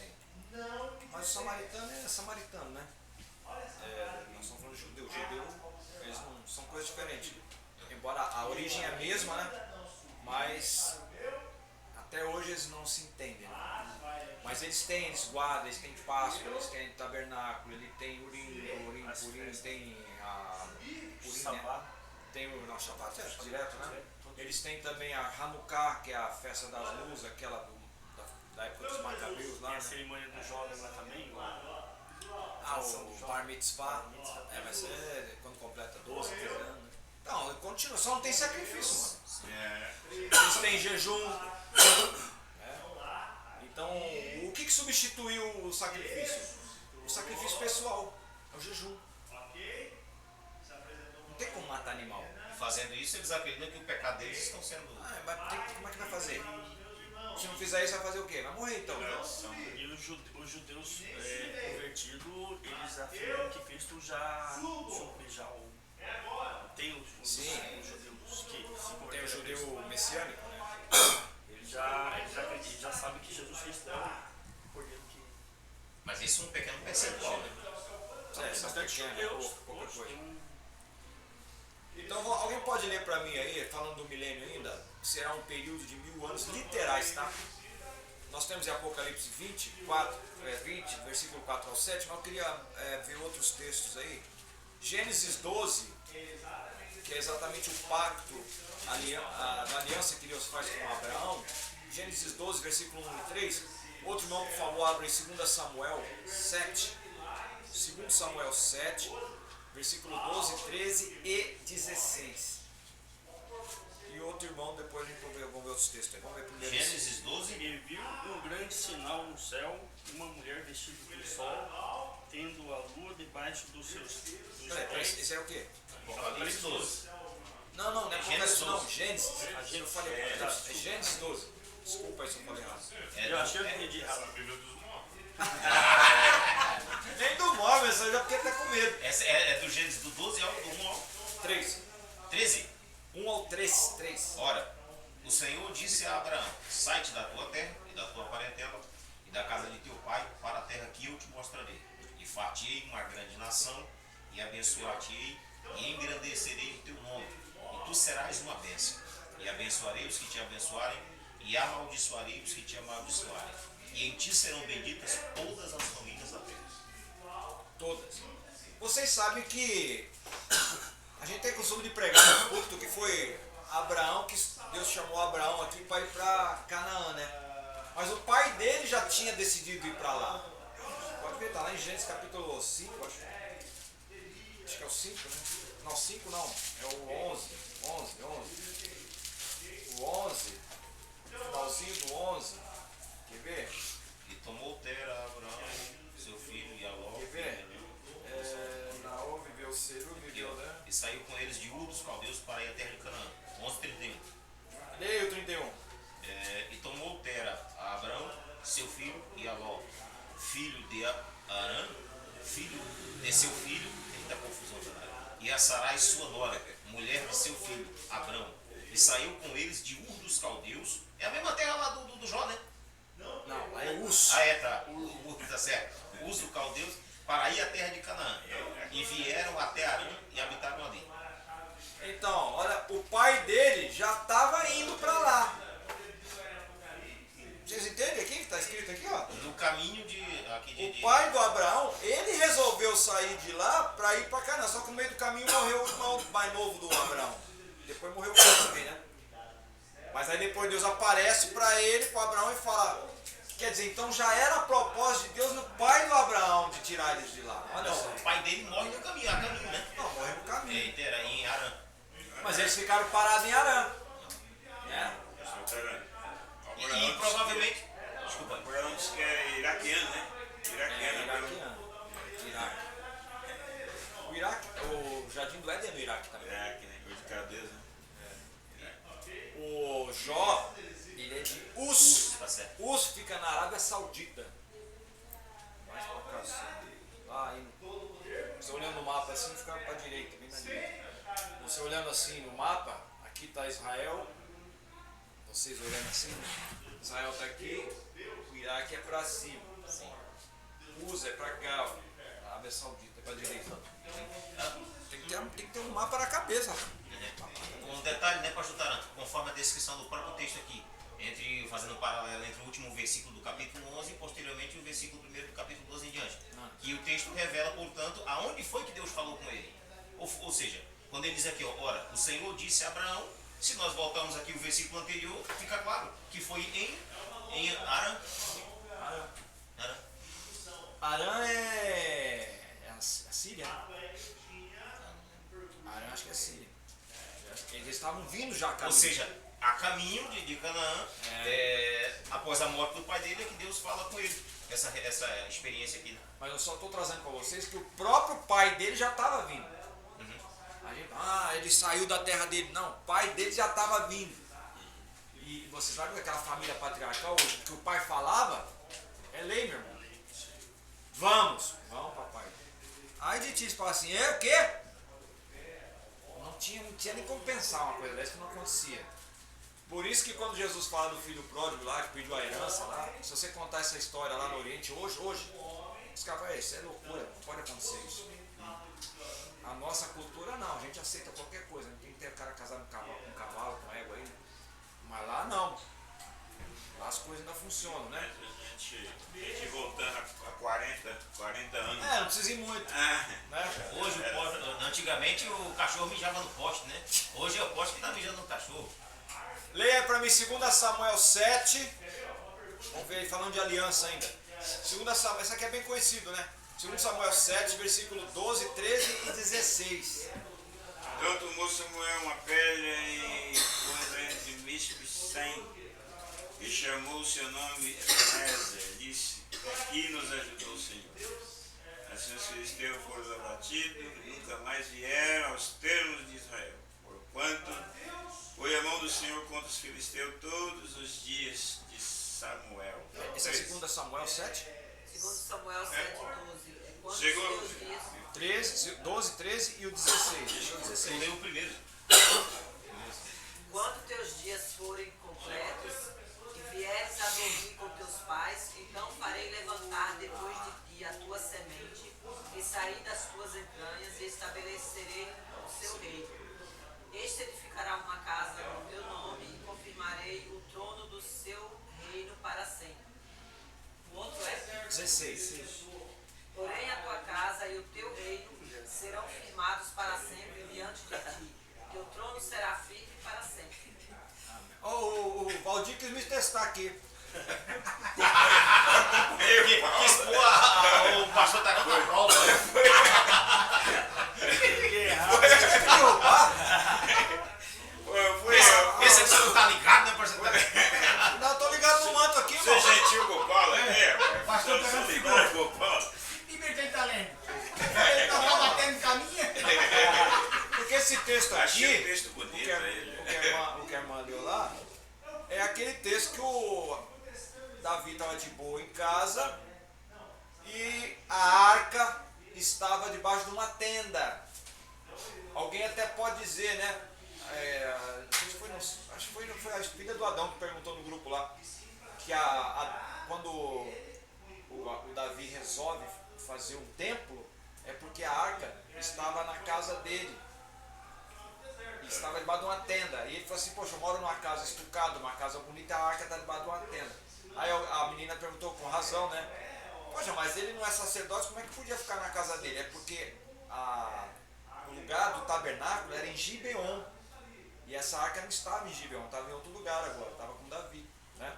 Mas o samaritano é samaritano, né? Nós estamos falando de judeu. Eles não são coisas diferentes. Embora a origem é a mesma, né? Mas até hoje eles não se entendem. Né? Mas eles guardam, eles têm Páscoa, eles têm tabernáculo, ele tem Urim, tem a Urim, né? Tem o Shabat, direto, né? Eles têm também a Hanukkah, que é a festa das luzes, aquela da época dos Macabeus lá. Tem a Né? cerimônia do jovem lá também. O Bar Mitzvah. Mas quando completa 12, 13 anos. Né? Não, continua, só não tem sacrifício, mano. Eles têm jejum. Então, o que substituiu o sacrifício? O sacrifício pessoal, é o jejum. Não tem como matar animal. Fazendo isso, eles acreditam que o pecado deles estão sendo. Mas como é que vai fazer? Se não fizer isso, vai fazer o quê? Vai morrer então. E os judeus convertidos, eles afirmam que Cristo já tem os judeus que se converteram. Tem o judeu messiânico, né? Eles já sabem que Jesus Cristo é o cordeiro que. Mas isso é um pequeno percentual, né? Bastante judeus. Qualquer coisa. Então, alguém pode ler para mim aí, falando do milênio ainda? Será um período de 1000 anos literais, tá? Nós temos em Apocalipse 20, versículo 4 ao 7, mas eu queria ver outros textos aí. Gênesis 12, que é exatamente o pacto, a aliança que Deus faz com Abraão. Gênesis 12, versículo 1 e 3. Outro irmão, por favor, abre em 2 Samuel 7. 2 Samuel 7, versículo 12, 13 e 16. E outro irmão, depois a gente vamos ver outros textos. Vamos ver primeiro. Gênesis 12. E viu um grande sinal no céu, uma mulher vestida de sol, tendo a lua debaixo dos seus pés. Esse é o quê? Apocalipse 12. Não é Gênesis Apocalipse, não. Gênesis. Eu falei Apocalipse. É Gênesis 12. Desculpa aí se eu falei errado. Eu achei que eu entendi errado. Bíblia dos mortos. Nem do móvel, eu já fiquei até com medo. Essa é do Gênesis do 12 ao 1 ao 3. 13. 1 ao 3. Ora, o Senhor disse a Abraão: sai-te da tua terra e da tua parentela e da casa de teu pai para a terra que eu te mostrarei. E far-te-ei uma grande nação, e abençoar-te-ei, e engrandecerei o teu nome, e tu serás uma bênção. E abençoarei os que te abençoarem, e amaldiçoarei os que te amaldiçoarem. E em ti serão benditas todas as famílias da terra. Todas. Vocês sabem que a gente tem costume de pregar no culto que foi Abraão, que Deus chamou Abraão aqui para ir para Canaã, né? Mas o pai dele já tinha decidido ir para lá. Pode ver, tá lá em Gênesis capítulo 5, acho que é o 5, né? Não, 5 não, é o 11. O 11, finalzinho do 11. seu filho, eita confusão danada, e a Sarai sua nora, mulher de seu filho, Abrão, e saiu com eles de Ur dos Caldeus. É a mesma terra lá do Jó, né? Não, lá é Uz. Ah, é, tá. Tá certo. Uz do Caldeus, para ir à terra de Canaã. E vieram até Arã e habitaram ali. Então, olha, o pai dele já estava indo para lá. Vocês entendem aqui que está escrito aqui, ó? No caminho O pai do Abraão, ele resolveu sair de lá para ir para Canaã. Só que no meio do caminho morreu o irmão mais novo do Abraão. Depois morreu o pai também, né? Mas aí depois Deus aparece para ele, para Abraão, e fala... Quer dizer, então já era a propósito de Deus no pai do Abraão de tirar eles de lá. Olha Não, só. o pai dele morre no caminho, a caminho, né? Não, morre no caminho. Eita, era em Arã. Mas eles ficaram parados em Arã. Né? E provavelmente... Desculpa. Abraão disse que é iraquiano, né? Iraquiano. Iraque. O Iraque, o Jardim do Éden é no Iraque também. Iraque, né? Coisa de cabeça, né? O Jó, ele é de Uz. Tá certo. Uz fica na Arábia Saudita. Mais pra cá, assim. Lá aí. Você olhando no mapa assim, fica pra direita, bem na direita. Você olhando assim no mapa, aqui tá Israel. Vocês olhando assim, Israel tá aqui, o Iraque é pra cima. Sim. Uz é pra cá, ó. A Arábia Saudita é pra direita. Tem que ter um mapa na cabeça. Um detalhe, né, pastor Taranto, conforme a descrição do próprio texto aqui, fazendo um paralelo entre o último versículo do capítulo 11 e posteriormente o versículo 1 do capítulo 12 em diante. Que o texto revela, portanto, aonde foi que Deus falou com ele. Ou seja, quando ele diz aqui, ó, ora, o Senhor disse a Abraão, se nós voltarmos aqui o versículo anterior, fica claro que foi em Arã. Arã é a Síria? Arã acho que é Síria. Eles estavam vindo já a caminho. Ou seja, a caminho de Canaã, após a morte do pai dele, é que Deus fala com ele. Essa experiência aqui. Mas eu só estou trazendo para vocês que o próprio pai dele já estava vindo. Ele saiu da terra dele. Não, o pai dele já estava vindo. E você sabe daquela família patriarcal, que o pai falava, é lei, meu irmão. Vamos, papai. Aí de ti fala assim, o quê? Não tinha nem como pensar uma coisa dessa, que não acontecia. Por isso que quando Jesus fala do filho pródigo lá, que pediu a herança lá, se você contar essa história lá no Oriente hoje, os caras falam, isso é loucura, não pode acontecer isso. A nossa cultura não, a gente aceita qualquer coisa, não tem que ter o cara casado com um cavalo, com égua aí. Mas lá não. Lá as coisas ainda funcionam, né? A gente voltando a 40 anos. Não precisa ir muito. Né? Hoje, antigamente o cachorro mijava no poste, né? Hoje é o poste que está mijando no cachorro. Leia para mim 2 Samuel 7. Vamos ver aí, falando de aliança ainda. 2 Samuel, essa aqui é bem conhecido, né? 2 Samuel 7, versículo 12, 13 e 16. Então tomou Samuel uma pedra e pôs entre Mispe sem, e chamou o seu nome Ebenezer, disse, aqui nos ajudou o Senhor. Assim os filisteus foram abatidos e nunca mais vieram aos termos de Israel, porquanto foi a mão do Senhor contra os filisteus todos os dias de Samuel. Esse é 2 Samuel 7? 2 Samuel 7, 12. Quantos Chegou. teus dias? 13, 12, 13 e o 16. Deixa eu Eu 16. leio o primeiro. Quando teus dias forem completos e vieres a dormir com teus pais, então farei levantar depois de ti a tua semente e sair das tuas entranhas e estabelecerei o seu reino. Este edificará uma casa no meu nome e confirmarei o trono do seu reino para sempre. O outro é? 16. Porém a tua casa e o teu reino serão firmados para sempre diante de ti. Teu trono será firme para sempre. O Valdir quis me testar aqui. Quis pôr o pastor Taranto na prova. Pensa que você não tá ligado, né, pastor Taranto? Não, eu tô ligado no manto aqui, Você irmão. gentil com o Paulo aqui? Pastor Você Taranto ligado com o Paulo? Libertei talento. Ele tá batendo caminha. Porque esse texto Achei o aqui, texto o bonito que aí. o que a irmã leu lá, é aquele texto que o Davi estava de boa em casa e a arca estava debaixo de uma tenda. Alguém até pode dizer, né? Acho que foi a filha do Adão que perguntou no grupo lá, que quando o Davi resolve fazer um templo, é porque a arca estava na casa dele. E estava debaixo de uma tenda. E ele falou assim, poxa, eu moro numa casa estucada, uma casa bonita, a arca está debaixo de uma tenda. Aí a menina perguntou com razão, né? Poxa, mas ele não é sacerdote, como é que podia ficar na casa dele? É porque o lugar do tabernáculo era em Gibeon. E essa arca não estava em Gibeon, estava em outro lugar agora, estava com Davi, né?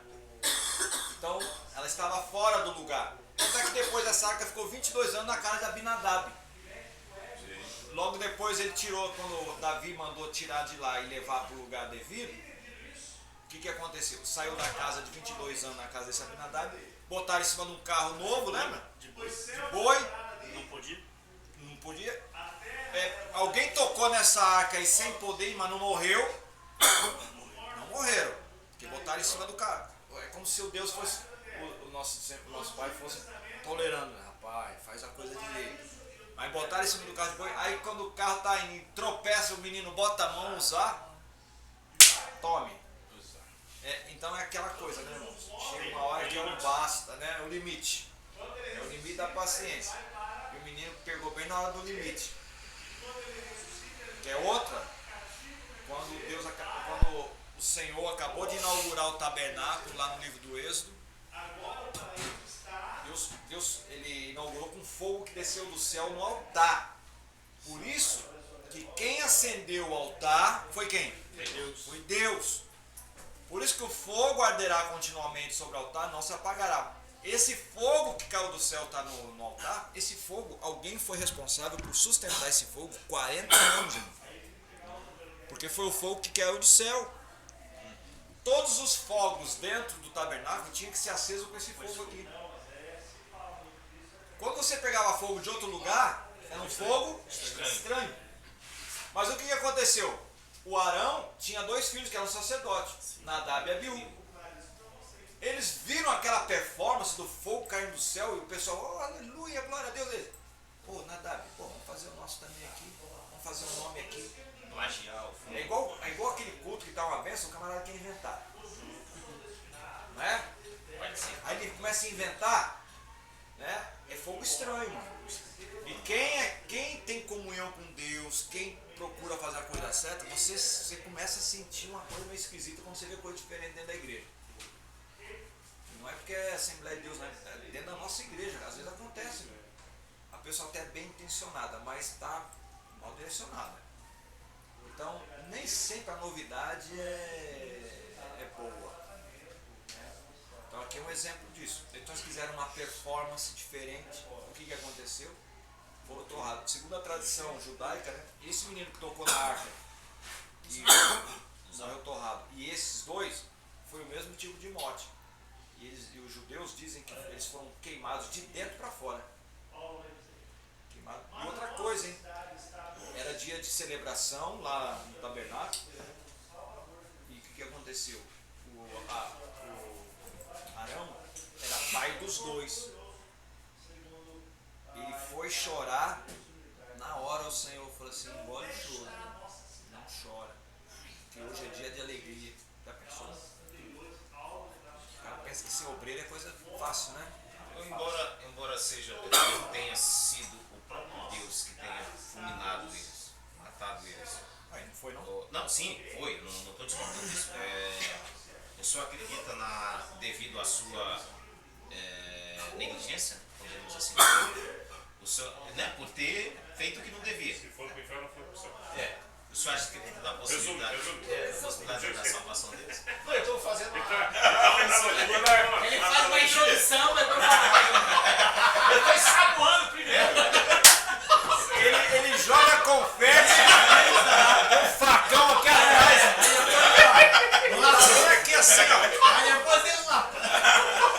Então, ela estava fora do lugar. Tanto é que depois essa arca ficou 22 anos na casa de Abinadab. Logo depois ele tirou, quando Davi mandou tirar de lá e levar para o lugar devido, o que aconteceu? Saiu da casa de 22 anos na casa desse Abinadab, botaram em cima de um carro novo, lembra? De boi. Não podia. Alguém tocou nessa arca aí sem poder, mas não morreu. Não morreram, porque botaram em cima do carro. É como se o Deus fosse, o nosso pai fosse tolerando, né? Rapaz, faz a coisa direito. Aí botaram em cima do carro de boi, aí quando o carro tá indo, tropeça, o menino bota a mão, usar, tome. Então é aquela coisa, né, irmãos? Chega uma hora que é o basta, né? É o limite. É o limite da paciência. E o menino pegou bem na hora do limite. Que é outra, quando o Senhor acabou de inaugurar o tabernáculo lá no livro do Êxodo, Deus ele inaugurou com fogo que desceu do céu no altar. Por isso que quem acendeu o altar foi quem? Foi Deus. Por isso que o fogo arderá continuamente sobre o altar, não se apagará. Esse fogo que caiu do céu está no altar, esse fogo, alguém foi responsável por sustentar esse fogo 40 anos, irmão. Porque foi o fogo que caiu do céu. Todos os fogos dentro do tabernáculo tinham que ser acesos com esse fogo aqui. Quando você pegava fogo de outro lugar, era um fogo estranho. Mas o que aconteceu? O Arão tinha 2 filhos que eram sacerdotes, Nadab e Abiú. Eles viram aquela performance do fogo caindo do céu e o pessoal, oh, aleluia, glória a Deus. Eles, pô, Nadab, vamos fazer o nosso também aqui, vamos fazer o nome aqui. É igual aquele culto que dá uma benção, o camarada quer inventar. Não é? Aí ele começa a inventar, né? É fogo estranho, mano. E quem tem comunhão com Deus, quem procura fazer a coisa certa, você começa a sentir uma coisa meio esquisita quando você vê coisa diferente dentro da igreja. Não é porque é Assembleia de Deus, né? É dentro da nossa igreja, às vezes acontece, né? A pessoa até é bem intencionada, mas está mal direcionada. Então, nem sempre a novidade é boa. Então, aqui é um exemplo disso. Então, eles quiseram uma performance diferente. O que aconteceu? Foram torrados. Segundo a tradição judaica, né? Esse menino que tocou na arca e morreu torrado, e esses dois, foi o mesmo tipo de morte. E os judeus dizem que eles foram queimados de dentro para fora. Queimado. E outra coisa, hein? Era dia de celebração lá no tabernáculo. E o que aconteceu? O Arão era pai dos dois. Ele foi chorar. Na hora o Senhor falou assim: engole o choro, não chora, porque hoje é dia de alegria. Já pensou? O cara pensa que ser obreiro é coisa fácil, né? Embora tenha sido o próprio Deus que tenha fulminado eles, matado eles. Aí não foi não? Não, sim, foi, não estou discutindo isso. O senhor acredita devido à sua negligência, podemos assim dizer? O senhor, né, por ter feito o que não devia. Se for para o inferno, foi para o céu. O senhor acha que dentro da possibilidade, possibilidade da salvação deles? Não, eu estou fazendo Ele faz uma introdução, mas não fala. Eu estou ensaboando primeiro. Ele joga confete, um facão aqui atrás. Nossa, aqui assim, ó. Aí depois ele lá.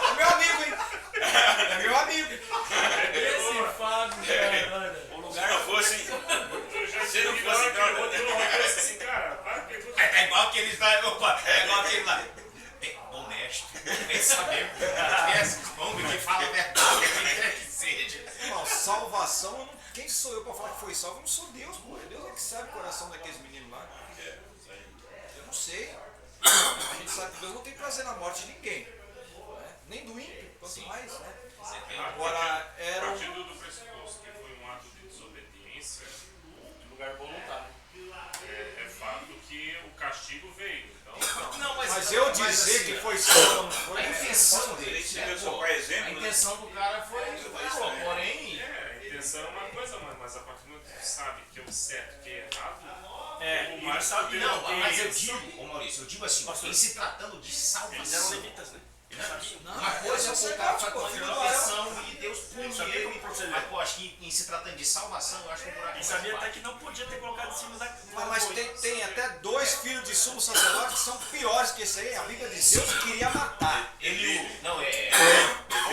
É meu amigo, hein? É meu amigo. Esse Fábio, cara. O lugar não fosse. Se não fosse assim, cara, para que tudo. É igual aqueles lá, é igual aquele lá. Honesto, bem sabendo, que fala a verdade, quem quer que seja. Irmão, salvação, quem sou eu para falar que foi salvo? Eu não sou Deus, pô. Deus é que sabe o coração daqueles meninos lá. Eu não sei. A gente sabe que Deus não tem prazer na morte de ninguém. Né? Nem do ímpio, quanto mais. Né? Agora, era Partindo do pressuposto que foi um ato de desobediência, De lugar voluntário. é fato que o castigo veio. Então, Não, mas eu dizer assim, que foi salvo não foi. A intenção dele, Esse né, Deus só pô, para exemplo, a né? intenção do cara foi boa, porém, a intenção é uma coisa, mas a partir do momento que tu sabe que é o certo, que é errado, E mais ele sabe, poder- não, mas eu Tem- digo, ô Maurício, eu digo assim, Pastor, em se tratando de Eles eram salvação, levitas, né? Eles sabiam. uma coisa é o cara faz uma filho do confissão e Deus pune Sabia ele, como proceder. mas pô, acho que em se tratando de salvação, eu acho que o buraco é E mais sabia até baixo. que não podia ter colocado em cima da Mas tem até 2 filhos de sumo sacerdote que são piores que esse aí. A Bíblia diz Deus queria matar. Não, é...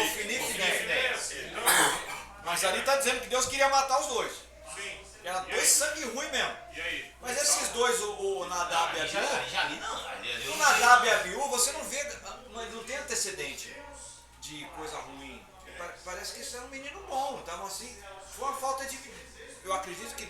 Ofni e Finéias. Finéias. Mas ali está dizendo que Deus queria matar os dois. Sim. Era E dois aí? sangue ruim mesmo. E aí? Mas esses dois, o Nadab e Já, Abiú, já ali não, ali eu o não sei. Nadab e Abiú, você não vê, não tem antecedente de coisa ruim. Parece que isso era um menino bom, então assim, foi uma falta de... Eu acredito que...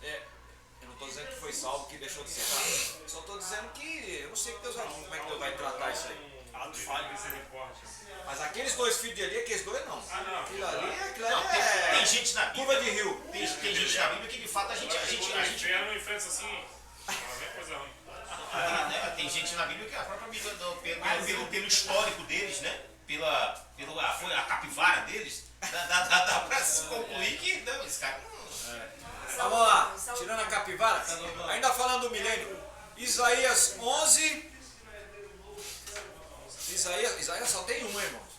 Eu não estou dizendo que foi salvo, que deixou de ser salvo. Só estou dizendo que eu não sei como é que Deus vai tratar isso aí. ato falho. Misericórdia. Mas aqueles 2 filhos de Eli, aqueles 2 não. Ah, não. Aquilo ali Não, é tem gente na curva Bíblia, de rio. tem gente na Bíblia que de fato a gente O inferno enfrenta assim, não vem coisa ruim. tem gente na Bíblia que a própria Bíblia, pelo histórico deles, né? A capivara deles, dá pra se concluir que não, esse cara não. Vamos lá, tirando a capivara, ainda falando do milênio. Isaías 11. Isaías só tem um, irmãos.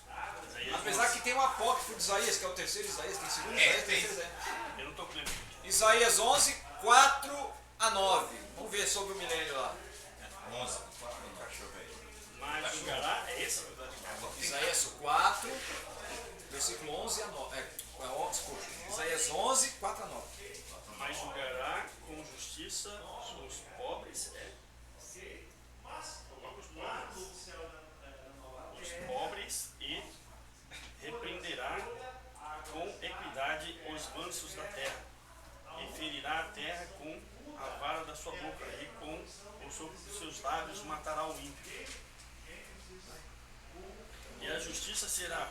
Apesar que tem um apócrifo de Isaías, que é o terceiro Isaías, tem segundo Isaías, terceiro Isaías. Eu não tô com ele. Isaías 11, 4 a 9. Vamos ver sobre o milênio lá. 11. Mas julgará é esse? Isaías 4, versículo 11 a 9. Desculpa. Isaías 11, 4 a 9. Mas julgará com justiça os pobres, e repreenderá com equidade os mansos da terra, e ferirá a terra com a vara da sua boca, e com o sopro dos seus lábios matará o ímpio. E a justiça será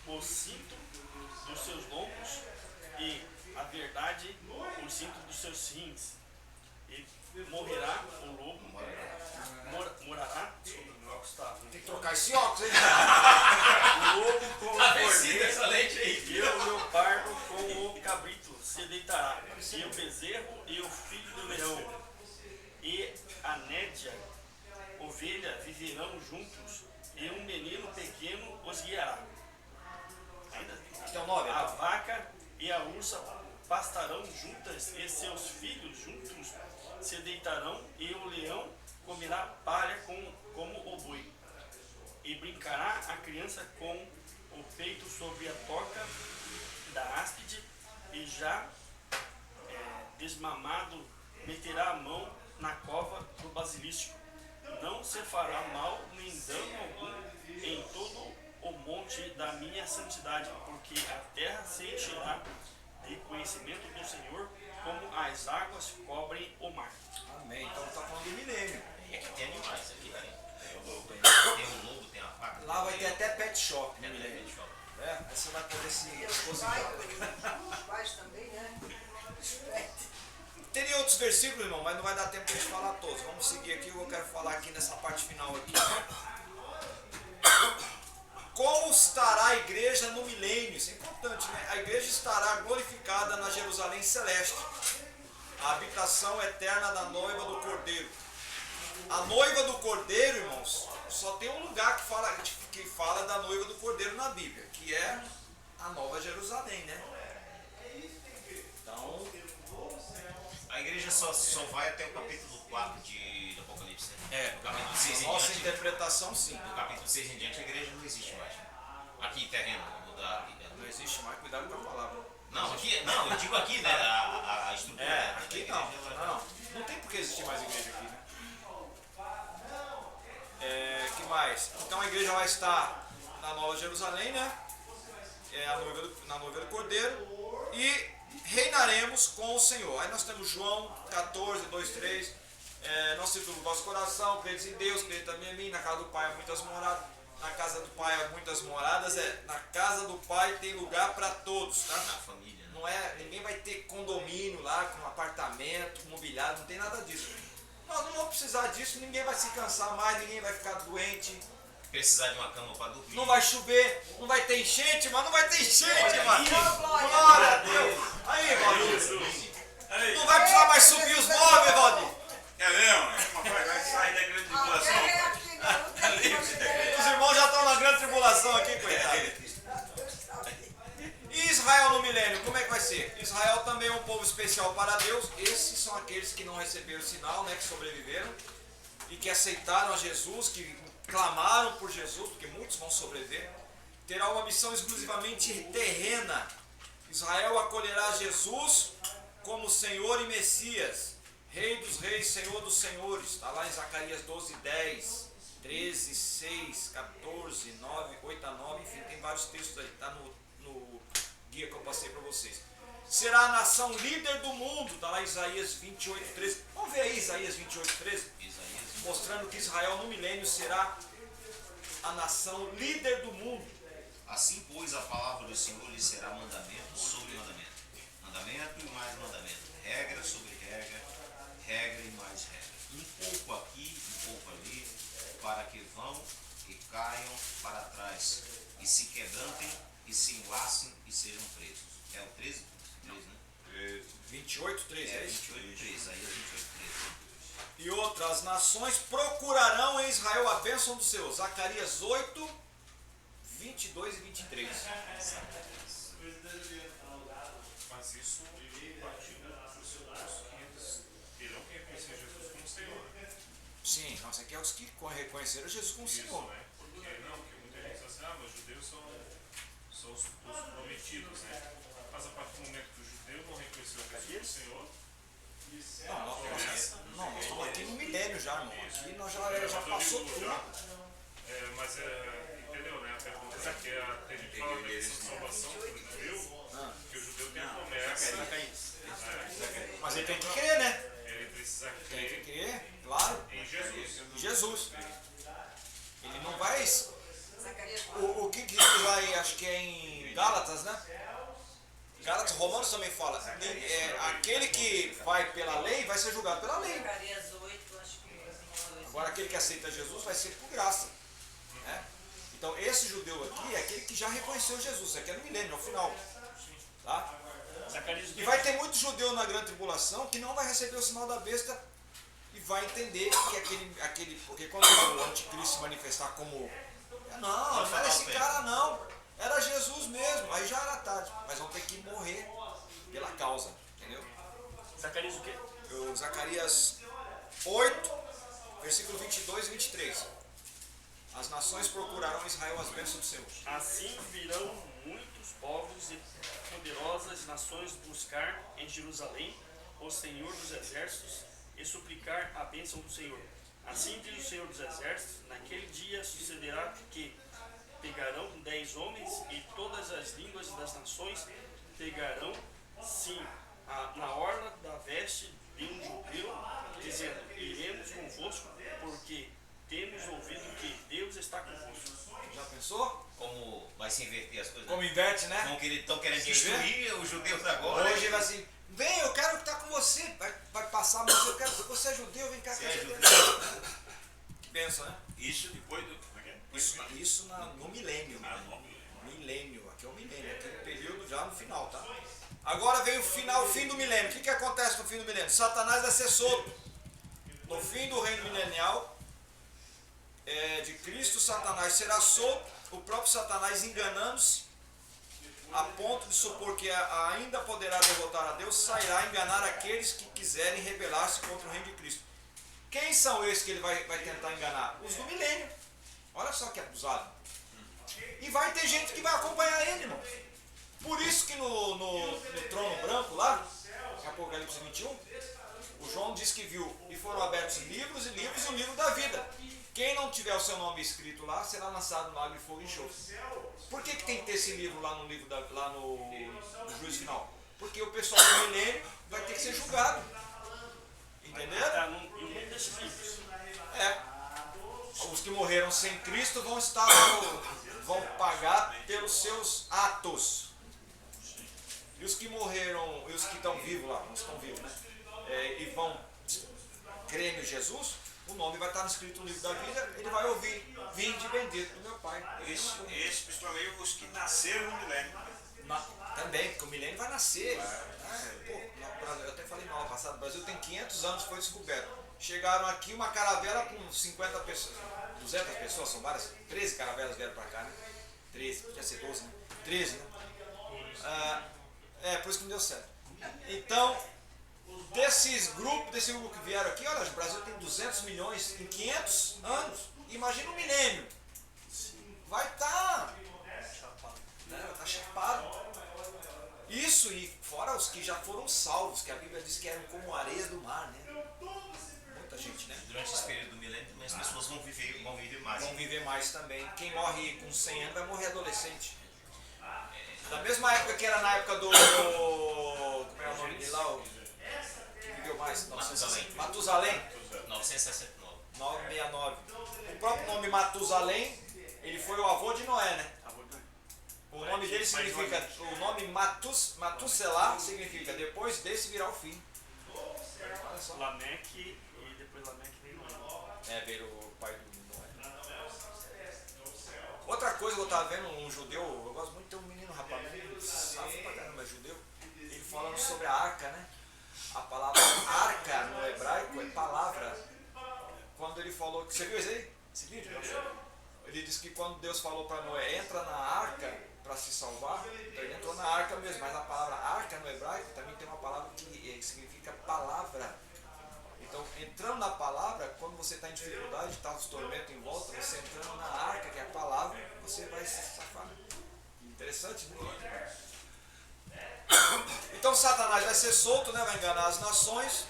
o cinto dos seus lombos, e a verdade o cinto dos seus rins. E morrerá o lobo, morará sobre o óculos, tá? Tem que trocar esse óculos, hein? O lobo com o cordeiro, excelente aí. e o leopardo com o cabrito se deitará, e o bezerro e o filho do leão, e a nédia, ovelha viverão juntos, e um menino pequeno os guiará. Então 9, A vaca e a ursa pastarão juntas, e seus filhos juntos se deitarão, e o leão comerá palha como o boi. E brincará a criança com o peito sobre a toca da áspide, e já desmamado meterá a mão na cova do basilisco. Não se fará mal nem dano algum em todo o monte da minha santidade, porque a terra se encherá de conhecimento do Senhor, como as águas cobrem o mar. Amém. Então está falando do milênio. E aqui tem animais, aqui tem o lobo, tem a vaca. Lá vai ter até pet shop no Tem milênio. pet shop. Aí você vai poder se Os cozinhar. pais também, né? Teria outros versículos, irmão, mas não vai dar tempo de a gente falar todos. Vamos seguir aqui, eu quero falar aqui nessa parte final aqui. Como estará a igreja no milênio? Isso é importante, né? A igreja estará glorificada na Jerusalém celeste, a habitação eterna da noiva do Cordeiro. A noiva do Cordeiro, irmãos, só tem um lugar que fala da noiva do Cordeiro na Bíblia, que é a Nova Jerusalém, né? Então, A igreja só vai até o capítulo 4 do Apocalipse, né? é, Do capítulo 6 em nossa diante, interpretação sim. do capítulo 6 em diante a igreja não existe mais. Aqui, terreno, mudar aqui dentro. Não existe mais, cuidado com a palavra. Não, aqui, não, eu digo aqui, né? A estrutura. da Aqui igreja, não. ela- Não tem por que existir mais igreja aqui, né? Que mais? Então a igreja vai estar na Nova Jerusalém, né? na noiva do Cordeiro, e reinaremos com o Senhor. Aí nós temos João 14, 2, 3. Não se turbe o vosso coração, credes em Deus, credes também em mim. Na casa do Pai há muitas moradas. Na casa do Pai há muitas moradas. Na casa do Pai tem lugar para todos, tá? Na família, né? Não é, ninguém vai ter condomínio lá, com apartamento, mobiliado, não tem nada disso. Nós não vamos precisar disso, ninguém vai se cansar mais, ninguém vai ficar doente. Precisar de uma cama para dormir. Não vai chover, não vai ter enchente, mas não vai ter enchente, mano. Glória. Glória a Deus. Aí, Valdir. Não vai precisar mais subir os móveis, Valdir. É mesmo? Vai sair da grande tribulação. Os irmãos já estão na grande tribulação aqui, coitado. E Israel no milênio, como é que vai ser? Israel também é um povo especial para Deus. Esses são aqueles que não receberam o sinal, né, que sobreviveram e que aceitaram a Jesus, que clamaram por Jesus, porque muitos vão sobreviver. Terá uma missão exclusivamente terrena. Israel acolherá Jesus como Senhor e Messias, Rei dos Reis, Senhor dos Senhores. Está lá em Zacarias 12, 10, 13, 6, 14, 9, 8 a 9, enfim, tem vários textos aí, está no guia que eu passei para vocês. Será a nação líder do mundo, está lá em Isaías 28, 13. Vamos ver aí Isaías 28, 13, mostrando que Israel no milênio será a nação líder do mundo. Assim, pois, a palavra do Senhor lhe será mandamento sobre mandamento. Mandamento e mais mandamento. Regra sobre regra, regra e mais regra. Um pouco aqui, um pouco ali, para que vão e caiam para trás, e se quebrantem, e se enlacem e sejam presos. É o 13? 13, né? 28, 13, é isso? 28, 13. Aí é 28, 13. E outras nações procurarão em Israel a bênção do Senhor. Zacarias 8, 22 e 23. Mas isso partindo dos que eles terão que reconhecer Jesus como Senhor. Sim, nós aqui é os que reconheceram Jesus como Isso, Senhor. né? Porque muita gente diz assim, mas os judeus são os prometidos, né? Mas a partir do momento que o judeu não reconheceu Jesus como Senhor, Nós estamos aqui no milênio já, irmão. Aqui nós já passou tudo. Entendeu, né? A pergunta é que a gente fala da questão de salvação para o judeu, que o judeu tem promessa. Mas ele tem que crer, né? Ele precisa Tem que crer crer, claro, em Jesus. em Jesus. Ele não vai. Zacarias O que diz lá, acho que é em Gálatas, né? Gálatas, Romanos também fala. Aquele que vai pela lei vai ser julgado pela lei. Zacarias 8, acho que é 22. Agora aquele que aceita Jesus vai ser por graça. Né? Então esse judeu aqui é aquele que já reconheceu Jesus. Isso aqui é no milênio, no final. Tá? E vai ter muito judeu na grande tribulação que não vai receber o sinal da besta e vai entender que aquele porque quando o anticristo se manifestar como não era esse cara não, era Jesus mesmo, aí já era tarde, mas vão ter que morrer pela causa, entendeu? Zacarias o quê? Zacarias 8, versículo 22 e 23. As nações procurarão em Israel as bênçãos do Senhor. Assim virão muitos povos e poderosas nações buscar em Jerusalém o Senhor dos Exércitos e suplicar a bênção do Senhor. Assim diz o Senhor dos Exércitos, naquele dia sucederá que pegarão 10 homens e todas as línguas das nações pegarão, sim, na orla da veste de um judeu, dizendo, iremos convosco, porque temos ouvido que Deus está convosco. Já pensou? Como vai se inverter as coisas? Como inverte, né? Estão querendo Você destruir os judeus agora. Hoje ele vai assim, vem, eu quero estar com você. Vai passar, mas eu quero. Você é judeu, vem cá. Você é judeu. Que benção, né? Isso depois do. Isso no milênio. Milênio, aqui é o milênio, aqui é o período já no final, tá? Agora vem o fim do milênio. O que acontece no fim do milênio? Satanás vai ser solto. No fim do reino milenial de Cristo, Satanás será solto. O próprio Satanás enganando-se a ponto de supor que ainda poderá derrotar a Deus, sairá a enganar aqueles que quiserem rebelar-se contra o reino de Cristo. Quem são esses que ele vai tentar enganar? Os do milênio. Olha só que abusado. E vai ter gente que vai acompanhar ele, irmão. Por isso que no trono branco lá, em Apocalipse 21, o João diz que viu e foram abertos livros e o livro da vida. Quem não tiver o seu nome escrito lá, será lançado no lago de fogo e enxofre. Por que tem que ter esse livro lá no juízo final? Porque o pessoal do milênio vai ter que ser julgado. Entenderam? Tá no meio desses livros. Os que morreram sem Cristo vão pagar pelos seus atos. E os que morreram, e os que estão vivos lá, não estão vivos, né? E vão crer em Jesus, o nome vai estar escrito no livro da vida, ele vai ouvir, vinde bendito do meu Pai. Esse principalmente os que nasceram no milênio. Também, porque o milênio vai nascer. Eu até falei no ano passado, o Brasil tem 500 anos que foi descoberto. Chegaram aqui uma caravela com 50 pessoas, 200 pessoas, são várias, 13 caravelas vieram para cá, né? 13, podia ser 12, né? 13, né? Por isso que não deu certo. Então, desse grupo que vieram aqui, olha, o Brasil tem 200 milhões em 500 anos. Imagina um milênio. Vai estar chapado. Isso, e fora os que já foram salvos, que a Bíblia diz que eram como areia do mar, né? Muita gente, né? Durante esse período do milênio, também as pessoas vão viver mais. Vão viver mais também. Quem morre com 100 anos vai morrer adolescente. Da mesma época que era na época do... Como é o nome dele lá? Que viveu mais? Matusalém. 969. 969. O próprio nome Matusalém, ele foi o avô de Noé, né? O nome dele significa... O nome Matuselá significa depois desse virá o fim. Olha só. Lameque e depois Lameque veio Noé. Veio o pai do Noé. Outra coisa que eu estava vendo, um judeu, eu gosto muito de ter um menino, rapaz, sabe pra caramba, é judeu, ele falando sobre a arca, né? A palavra arca no hebraico é palavra. Quando ele falou, você viu isso aí? Esse vídeo? Ele disse que quando Deus falou para Noé, entra na arca para se salvar, então ele entrou na arca mesmo, mas a palavra arca no hebraico também tem uma palavra que significa palavra. Então, entrando na palavra, quando você está em dificuldade, está os tormentos em volta, você entrando na arca, que é a palavra, você vai se safar. Interessante, né? Então, Satanás vai ser solto, né? Vai enganar as nações,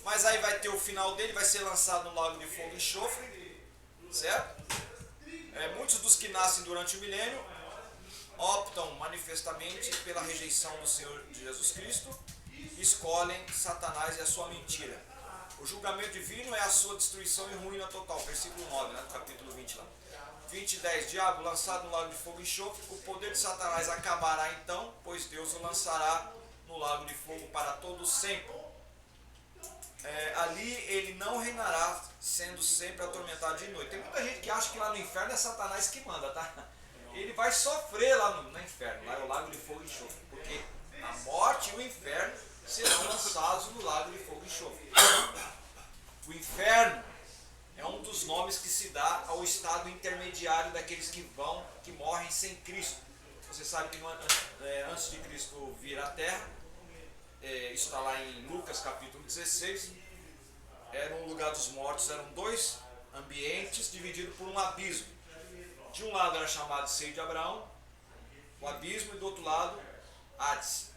mas aí vai ter o final dele, vai ser lançado no lago de fogo e enxofre, certo? Muitos dos que nascem durante o milênio optam manifestamente pela rejeição do Senhor Jesus Cristo e escolhem Satanás e a sua mentira. O julgamento divino é a sua destruição e ruína total. Versículo 9, né, do capítulo 20 lá. 20:10. Diabo lançado no lago de fogo e enxofre. O poder de Satanás acabará então, pois Deus o lançará no lago de fogo para todo sempre. Ali ele não reinará, sendo sempre atormentado de noite. Tem muita gente que acha que lá no inferno é Satanás que manda, tá? Ele vai sofrer lá no inferno. Lá é o lago de fogo e enxofre. Porque a morte e o inferno serão lançados no lago de fogo e enxofre. O inferno é um dos nomes que se dá ao estado intermediário daqueles que morrem sem Cristo. Você sabe que antes de Cristo vir à Terra, isso está lá em Lucas capítulo 16, era um lugar dos mortos, eram dois ambientes divididos por um abismo. De um lado era chamado Seio de Abraão, o abismo, e do outro lado, Hades.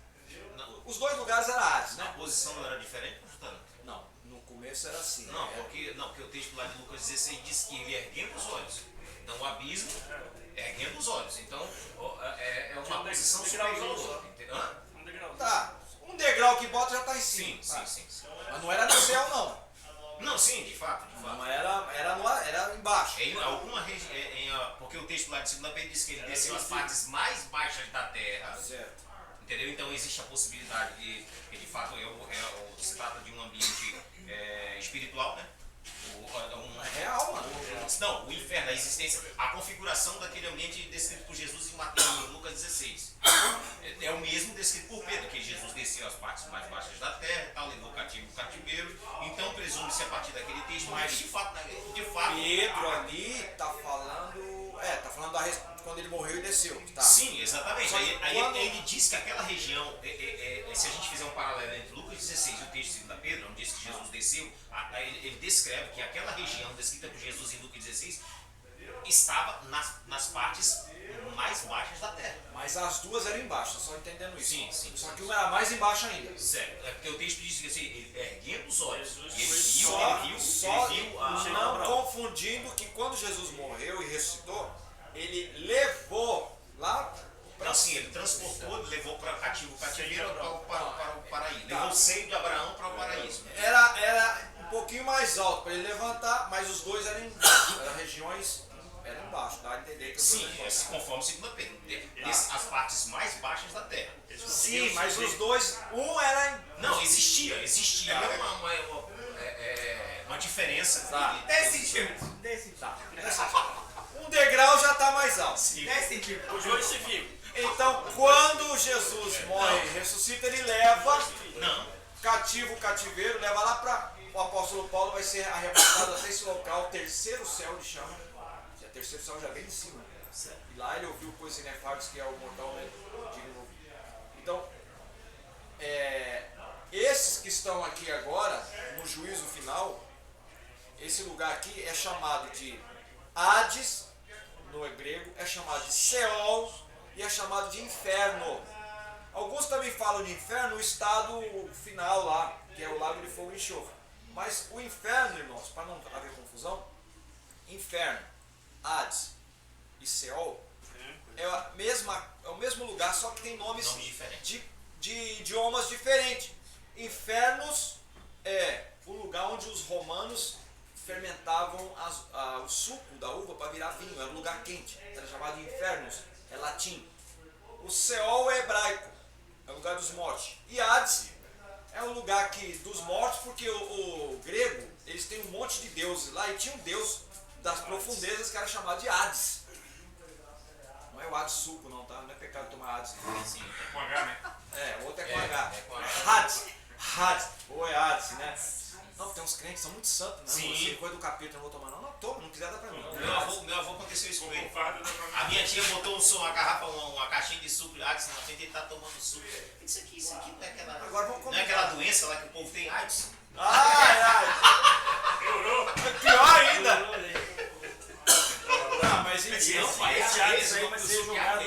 Os dois lugares eram Hades, né? A posição não era diferente, portanto? Não, no começo era assim. Não, porque o texto lá de Lucas 16 diz que ele erguendo os olhos. Então o abismo erguendo os olhos. Então é uma posição superior. Tá, um degrau que bota já está em cima. Sim. Mas não era no céu, não. Não, sim, de fato. Não era embaixo. Porque o texto lá de 2 Pedro diz que ele desceu as partes mais baixas da terra. Certo. Entendeu? Então existe a possibilidade de fato, se trata de um ambiente espiritual, né? É real, mano. Não, o inferno, a existência, a configuração daquele ambiente descrito por Jesus em Lucas 16. É o mesmo descrito por Pedro, que Jesus desceu as partes mais baixas da terra e tal, levou o cativeiro. Então presume-se a partir daquele texto, mas de fato Pedro ali está falando. Está falando quando ele morreu e desceu. Tá? Sim, exatamente. Quando... ele diz que aquela região, se a gente fizer um paralelo entre Lucas 16 e o texto de 2 Pedro, onde diz que Jesus desceu, ele descreve que aquela região descrita por Jesus em Lucas 16 estava nas partes mais baixas da terra. Mas as duas eram embaixo, só entendendo isso. Sim. Só que uma era mais embaixo ainda. Certo, porque o texto diz que assim, ele erguendo os olhos, Não confundindo que quando Jesus morreu e ressuscitou, ele levou lá Não, sim, ele transportou, ele levou para cativo o cativeiro para o paraíso. Levou o seio de Abraão para o paraíso. era um pouquinho mais alto para ele levantar, mas os dois eram embaixo, eram regiões, eram embaixo, dá a entender que Sim, conforme 2 Pedro. As partes mais baixas da terra. Sim, mas os dois, um era Não, existia uma diferença. Tá. 10 centímetros. 10 centímetros. um degrau já está mais alto. 10 centímetros. Os dois se viram. Então, quando Jesus morre e ressuscita, ele leva Não. cativo o cativeiro, leva lá para o apóstolo Paulo, vai ser arrebatado até esse local, o terceiro céu ele chama. O terceiro céu já vem em cima. E lá ele ouviu coisas inefáveis que é o mortal digno. Então, esses que estão aqui agora, no juízo final, esse lugar aqui é chamado de Hades, no grego, é chamado de Seol e é chamado de inferno. Alguns também falam de inferno, o estado final lá, que é o lago de fogo e enxofre. Mas o inferno, irmãos, para não haver confusão, inferno, Hades e Seol é o mesmo lugar, só que tem nomes de idiomas diferentes. Infernos é o lugar onde os romanos fermentavam o suco da uva para virar vinho, era um lugar quente, era chamado de infernos, é latim. O Seol é hebraico, é o lugar dos mortos. E Hades é um lugar aqui dos mortos, porque o grego, eles têm um monte de deuses lá, e tinha um deus das profundezas que era chamado de Hades. Não é o Hades suco não, tá? Não é pecado tomar Hades. Sim. Com H, né? O outro é com H. É com H. Hades. Ou é Hades, né? Não, tem uns crentes que são muito santos, né? Sim. Depois do capítulo eu não vou tomar não. Não, toma, não quiser dá pra mim. Meu avô aconteceu isso com ele. Fardo dá pra A minha tia botou uma garrafa, uma caixinha de suco Hades na frente e ele tá tomando suco. Isso aqui não é aquela. Agora vamos Não é aquela doença lá que o povo tem AIDS? Piorou. Pior ainda. Não, mas enfim. Esse Hades aí vai ser jogado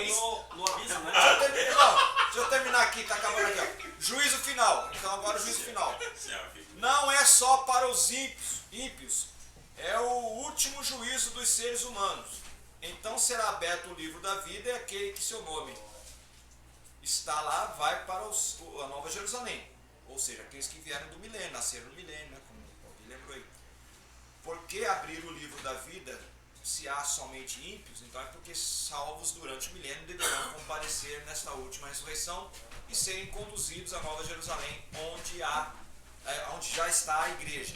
no abismo, né? Deixa eu terminar aqui, tá acabando aqui, ó. Juízo final. Então agora o juízo final. Não é só para os ímpios. É o último juízo dos seres humanos. Então será aberto o livro da vida e aquele que seu nome está lá vai para a Nova Jerusalém. Ou seja, aqueles que vieram do milênio, nasceram no milênio, né? Como alguém lembrou aí. Por que abrir o livro da vida se há somente ímpios? Então é porque salvos durante o milênio deverão comparecer nesta última ressurreição e serem conduzidos à Nova Jerusalém, onde já está a igreja.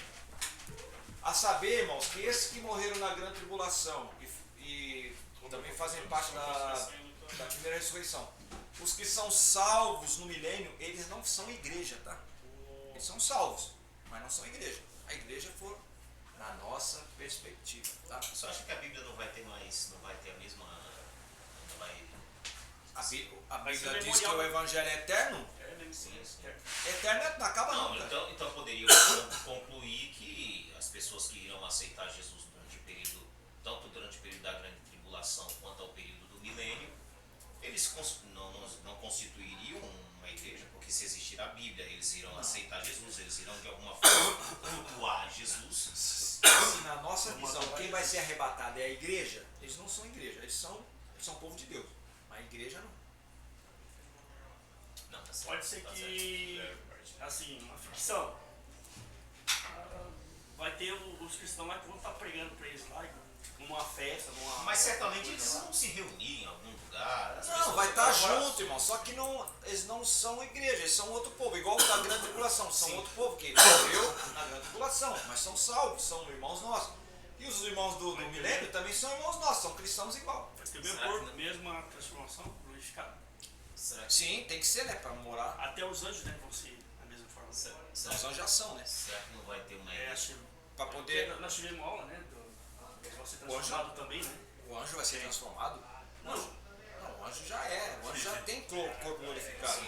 A saber, irmãos, que esses que morreram na grande tribulação e também fazem parte da primeira ressurreição, os que são salvos no milênio, eles não são igreja, tá? Eles são salvos, mas não são igreja. A igreja for na nossa perspectiva, tá? Eu só acho que a Bíblia não vai ter a mesma. Não vai. A Bíblia diz que o evangelho é eterno? Sim. Eterno não acaba Não, nunca. então poderíamos concluir que as pessoas que irão aceitar Jesus durante o período, tanto durante o período da grande tribulação quanto ao período do milênio, eles não constituiriam uma igreja, porque se existir a Bíblia, eles irão aceitar Jesus, eles irão de alguma forma cultuar Jesus. Se na nossa visão quem vai ser arrebatado é a igreja, eles não são igreja, eles são povo de Deus, mas a igreja não. Não, tá certo, Pode ser tá que, assim, uma ficção. Vai ter os cristãos lá que vão estar pregando para eles lá, numa festa, numa. Mas certamente eles vão se reunir em algum lugar. Não, vai estar junto, irmão. Só que eles não são igreja, eles são outro povo. Igual o da grande tribulação. São outro povo que morreu na grande tribulação, mas são salvos, são irmãos nossos. E os irmãos do milênio também são irmãos nossos, são cristãos igual. Vai ter o mesmo corpo, mesma transformação, glorificado. Sim, tem que ser, né? Para morar. Até os anjos, né, vão ser da mesma forma. Os anjos já são, né? Será que não vai ter uma igreja? Para poder. Nós tivemos aula, né? Eles vão ser transformados também, né? O anjo vai ser transformado? Não, o anjo já é. O anjo já tem corpo glorificado.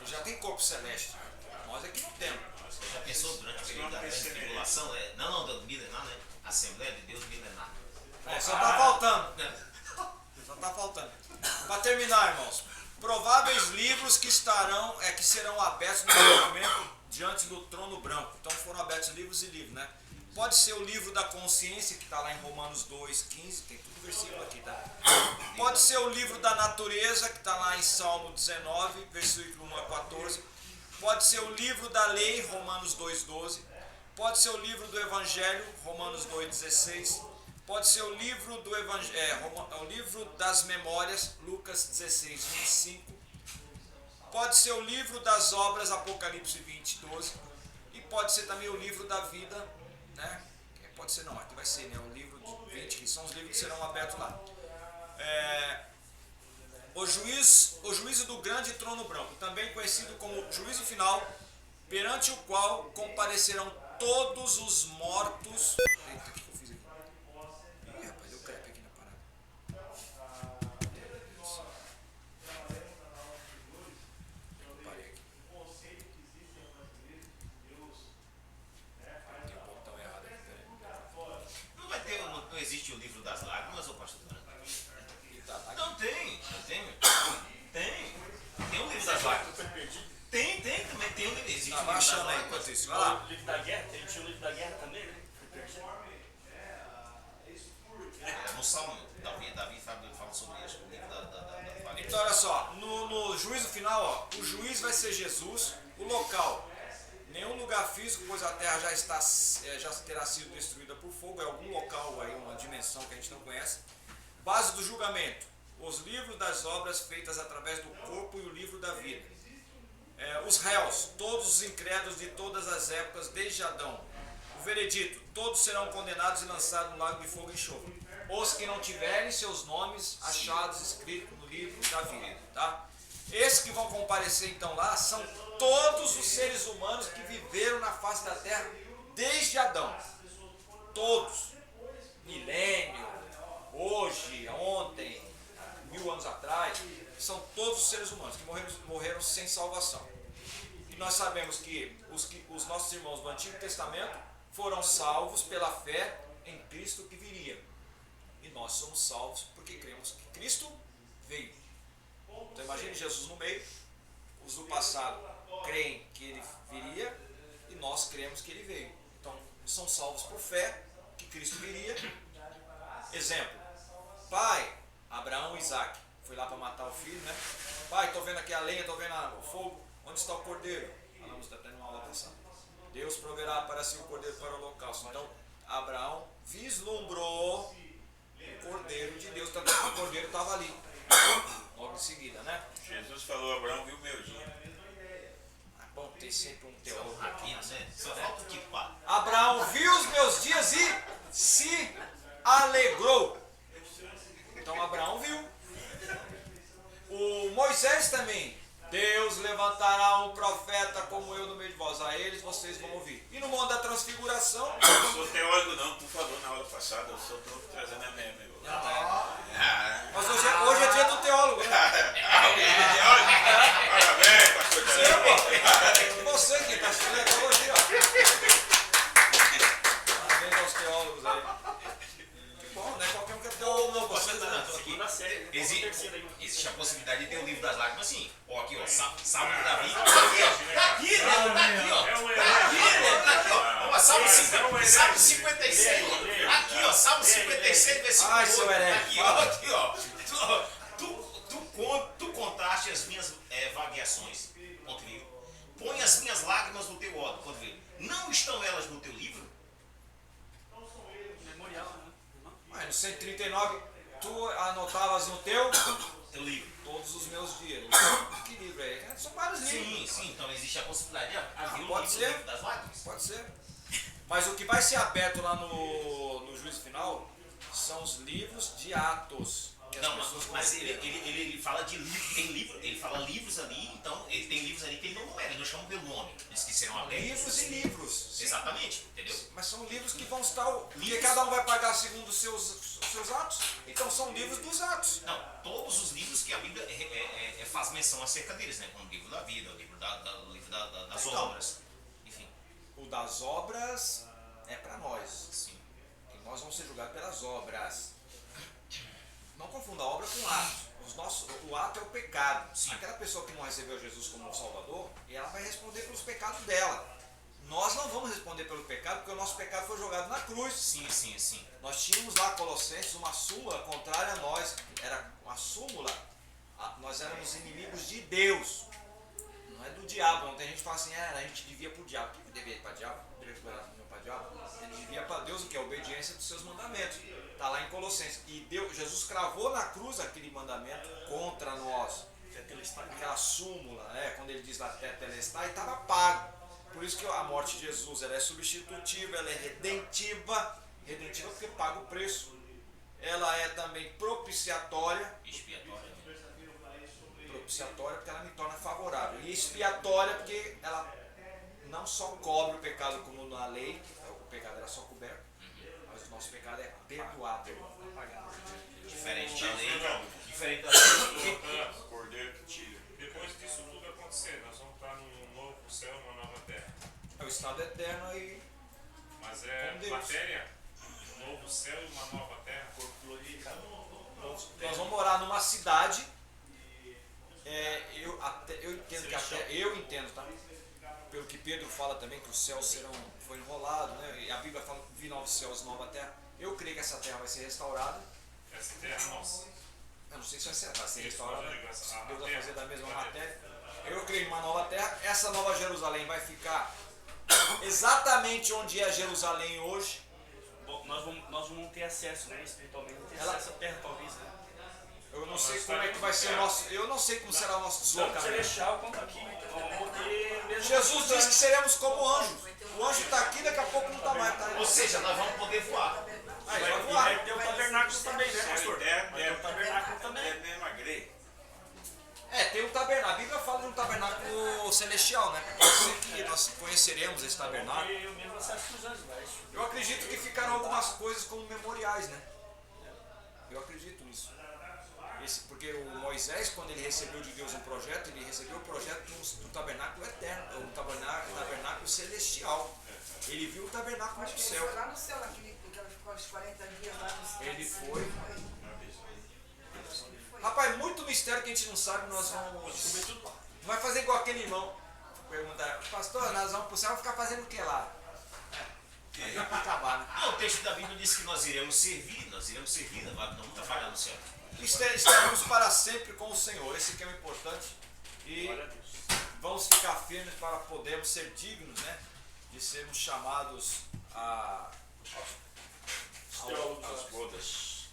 Ele já tem corpo celeste. Nós aqui não temos. Você já pensou durante o período da grande tribulação? Não, do milenar, né? Assembleia de Deus milenar. Só tá faltando. Só tá faltando. Para terminar, irmãos. Prováveis livros que serão abertos no momento diante do trono branco. Então foram abertos livros e livros, né? Pode ser o livro da consciência, que está lá em Romanos 2,15, tem tudo versículo aqui, tá? Pode ser o livro da natureza, que está lá em Salmo 19, versículo 1 a 14. Pode ser o livro da lei, Romanos 2,12. Pode ser o livro do Evangelho, Romanos 2,16. Pode ser o livro do o livro das memórias, Lucas 16, 25. Pode ser o livro das obras, Apocalipse 20, 12. E pode ser também o livro da vida, né? Pode ser não, aqui vai ser, né? O livro de 20, que são os livros que serão abertos lá. O juízo do grande trono branco, também conhecido como juízo final, perante o qual comparecerão todos os mortos. Eita, o que eu fiz aqui? Ih, rapaz, deu crepe aqui na parada. Eu parei aqui. Tem um botão errado aqui, peraí. Não existe o livro das lágrimas, ou pastor? Tá, tá aqui. Não tem. Tem um livro das lágrimas. Tem também, tem um livro. Existe Tá um livro das baixando aí lágrimas. enquanto isso. Vai lá. O livro da guerra, ele tinha o livro da guerra também, né? Foi perdido. No Salmo, Davi fala sobre isso, o livro da Então olha só, no juízo final, ó, o juiz vai ser Jesus, o local, nenhum lugar físico, pois a terra já terá sido destruída por fogo, é algum local aí, uma dimensão que a gente não conhece. Base do julgamento, os livros das obras feitas através do corpo e o livro da vida. Os réus, todos os incrédulos de todas as épocas, desde Adão. O veredito, todos serão condenados e lançados no lago de fogo e enxofre. Os que não tiverem seus nomes achados escritos no livro da vida, tá? Esses que vão comparecer então lá são todos os seres humanos que viveram na face da terra desde Adão. Todos. Milênio, hoje, ontem, 1000 anos atrás, são todos os seres humanos que morreram sem salvação. E nós sabemos que os nossos irmãos do Antigo Testamento foram salvos pela fé em Cristo que viria. E nós somos salvos porque cremos que Cristo veio. Então imagine Jesus no meio, os do passado creem que ele viria e nós cremos que ele veio. Então são salvos por fé que Cristo viria. Exemplo, pai, Abraão e Isaac, foi lá para matar o filho, né? Pai, estou vendo aqui a lenha, estou vendo o fogo, onde está o cordeiro? Falamos até numa aula passada. Deus proverá para si o cordeiro para o holocausto. Então Abraão vislumbrou o cordeiro de Deus, tanto que o cordeiro estava ali, logo em seguida, né? Jesus falou, Abraão viu meu dia. Bom, tem sempre um teólogo. Aqui, né? Só falta o que pá. Abraão viu os meus dias e se alegrou. Então Abraão viu. O Moisés também. Deus levantará um profeta como eu no meio de vós. A eles vocês vão ouvir. E no mundo da transfiguração. Eu não sou teólogo não, por favor, na aula passada, eu só estou trazendo a minha memória. Mas hoje é dia do teólogo, né? Parabéns, pastor. Você que está estudando a teologia. Parabéns aos teólogos aí. Que bom, né? Qualquer um que é teólogo não. Você Segunda série, né? Existe a possibilidade de ter o livro das lágrimas, sim. Ó, aqui, ó, Salmo de Davi. Tá aqui, ó. Salmo 56. Aqui, ó, Salmo 56, versículo 8. Aqui, ó. Tu contaste as minhas vagueações. Ponto vírgula. Põe as minhas lágrimas no teu ódio. Ponto vírgula. Não estão elas no teu livro? Memorial, né? Mas no 139, tu anotavas no teu Livro. todos os meus dias. Que livro é? São vários livros. Sim, então existe a possibilidade de haver pode o ser. livro das lágrimas. Pode ser. Mas o que vai ser aberto lá no juízo final são os livros de Atos. Que as Não, pessoas mas cometeram. ele fala de livro, tem livro, ele fala livros ali, então ele tem livros ali que ele não numera, ele não chama pelo nome, eles que serão abertos. Livros e livros. Sim. Exatamente, entendeu? Mas são livros que vão estar. Porque Livros. cada um vai pagar segundo os seus atos. Então são livros dos atos. Não, todos os livros que a Bíblia faz menção acerca deles, né? Como o livro da vida, o livro das Então. obras, enfim. O das obras é para nós. Sim. E nós vamos ser julgados pelas obras. Não confunda a obra com o ato. O ato é o pecado. Sim. Aquela pessoa que não recebeu Jesus como Salvador, ela vai responder pelos pecados dela. nós não vamos responder pelo pecado, porque o nosso pecado foi jogado na cruz. Sim, sim, sim. Nós tínhamos lá, Colossenses, uma súmula contrária a nós. Era uma súmula. Nós éramos inimigos de Deus. Não é do diabo. Não tem gente que fala assim, a gente devia para o diabo. Por que devia ir para o diabo? Devia para o diabo? Ele devia para Deus o que? A obediência dos seus mandamentos. Está lá em Colossenses. E Jesus cravou na cruz aquele mandamento contra nós. Aquela súmula, quando ele diz lá tetelestai, estava pago. Por isso que a morte de Jesus ela é substitutiva, ela é redentiva. Redentiva porque paga o preço. Ela é também propiciatória. Expiatória. Propiciatória porque ela me torna favorável. E expiatória porque ela não só cobre o pecado como na lei, o pecado era só coberto, mas o nosso pecado é perdoado. Diferente da lei. Diferente da lei. Cordeiro que tira. Depois disso tudo acontecer, nós vamos estar num novo céu e uma nova terra. É o estado eterno aí. Mas é Com Deus. matéria, um novo céu e uma nova terra. Corpo glorificado. Nós vamos morar numa cidade. Eu entendo que eu entendo, tá? Pelo que Pedro fala também que os céus foi enrolado, né? E a Bíblia fala vi novos céus e nova terra. Eu creio que essa terra vai ser restaurada. Essa terra é nossa. Eu não sei se vai ser restaurada. Deus Deus vai fazer da mesma matéria. Eu creio em uma nova terra. Essa nova Jerusalém vai ficar exatamente onde é Jerusalém hoje. Bom, nós vamos ter acesso, né? Espiritualmente, ter Ela- acesso à terra, talvez, né? Eu não sei como é que vai ser o nosso. Eu não sei como será o nosso Tanto deslocamento. celestial quanto aqui. Vamos ter mesmo. Jesus disse que seremos como anjos. O anjo está aqui, daqui a pouco não está mais. Tá aí. Ou seja, nós vamos poder voar. Aí, Vai, vai e voar. vai ter o tabernáculo também, né, pastor? Vai ter o tabernáculo É também. mesmo a grei. Tem um tabernáculo. A Bíblia fala de um tabernáculo celestial, né? Pode ser que nós conheceremos esse tabernáculo. E o mesmo acesso dos anjos, vai. Eu acredito que ficaram algumas coisas como memoriais, né? Eu acredito nisso. Porque o Moisés, quando ele recebeu de Deus um projeto, ele recebeu o projeto do tabernáculo eterno, o tabernáculo celestial. Ele viu o tabernáculo do céu. Lá no céu, naquele que ela ficou os 40 dias lá no céu. Ele foi. Rapaz, muito mistério que a gente não sabe, nós vamos Descobrir tudo lá. vai fazer igual aquele irmão. Perguntar, pastor, nós vamos pro céu, ficar fazendo o que lá? Vai pra acabar, né? Ah, o texto da Bíblia diz que nós iremos servir, não vamos trabalhar no céu. Estaremos para sempre com o Senhor, esse que é o importante. E Glória a Deus. vamos ficar firmes para podermos ser dignos, né? De sermos chamados As bodas.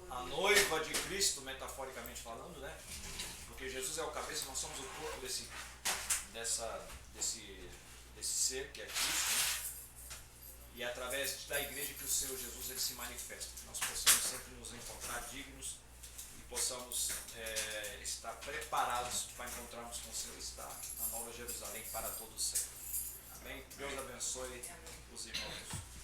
a noiva de Cristo, metaforicamente falando, né? Porque Jesus é o cabeça, nós somos o corpo desse ser que é Cristo, né? E é através da igreja que o Senhor Jesus ele se manifesta. Que nós possamos sempre nos encontrar dignos e possamos estar preparados para encontrarmos com o Senhor, estar na Nova Jerusalém para todo sempre. Amém? Deus abençoe os irmãos.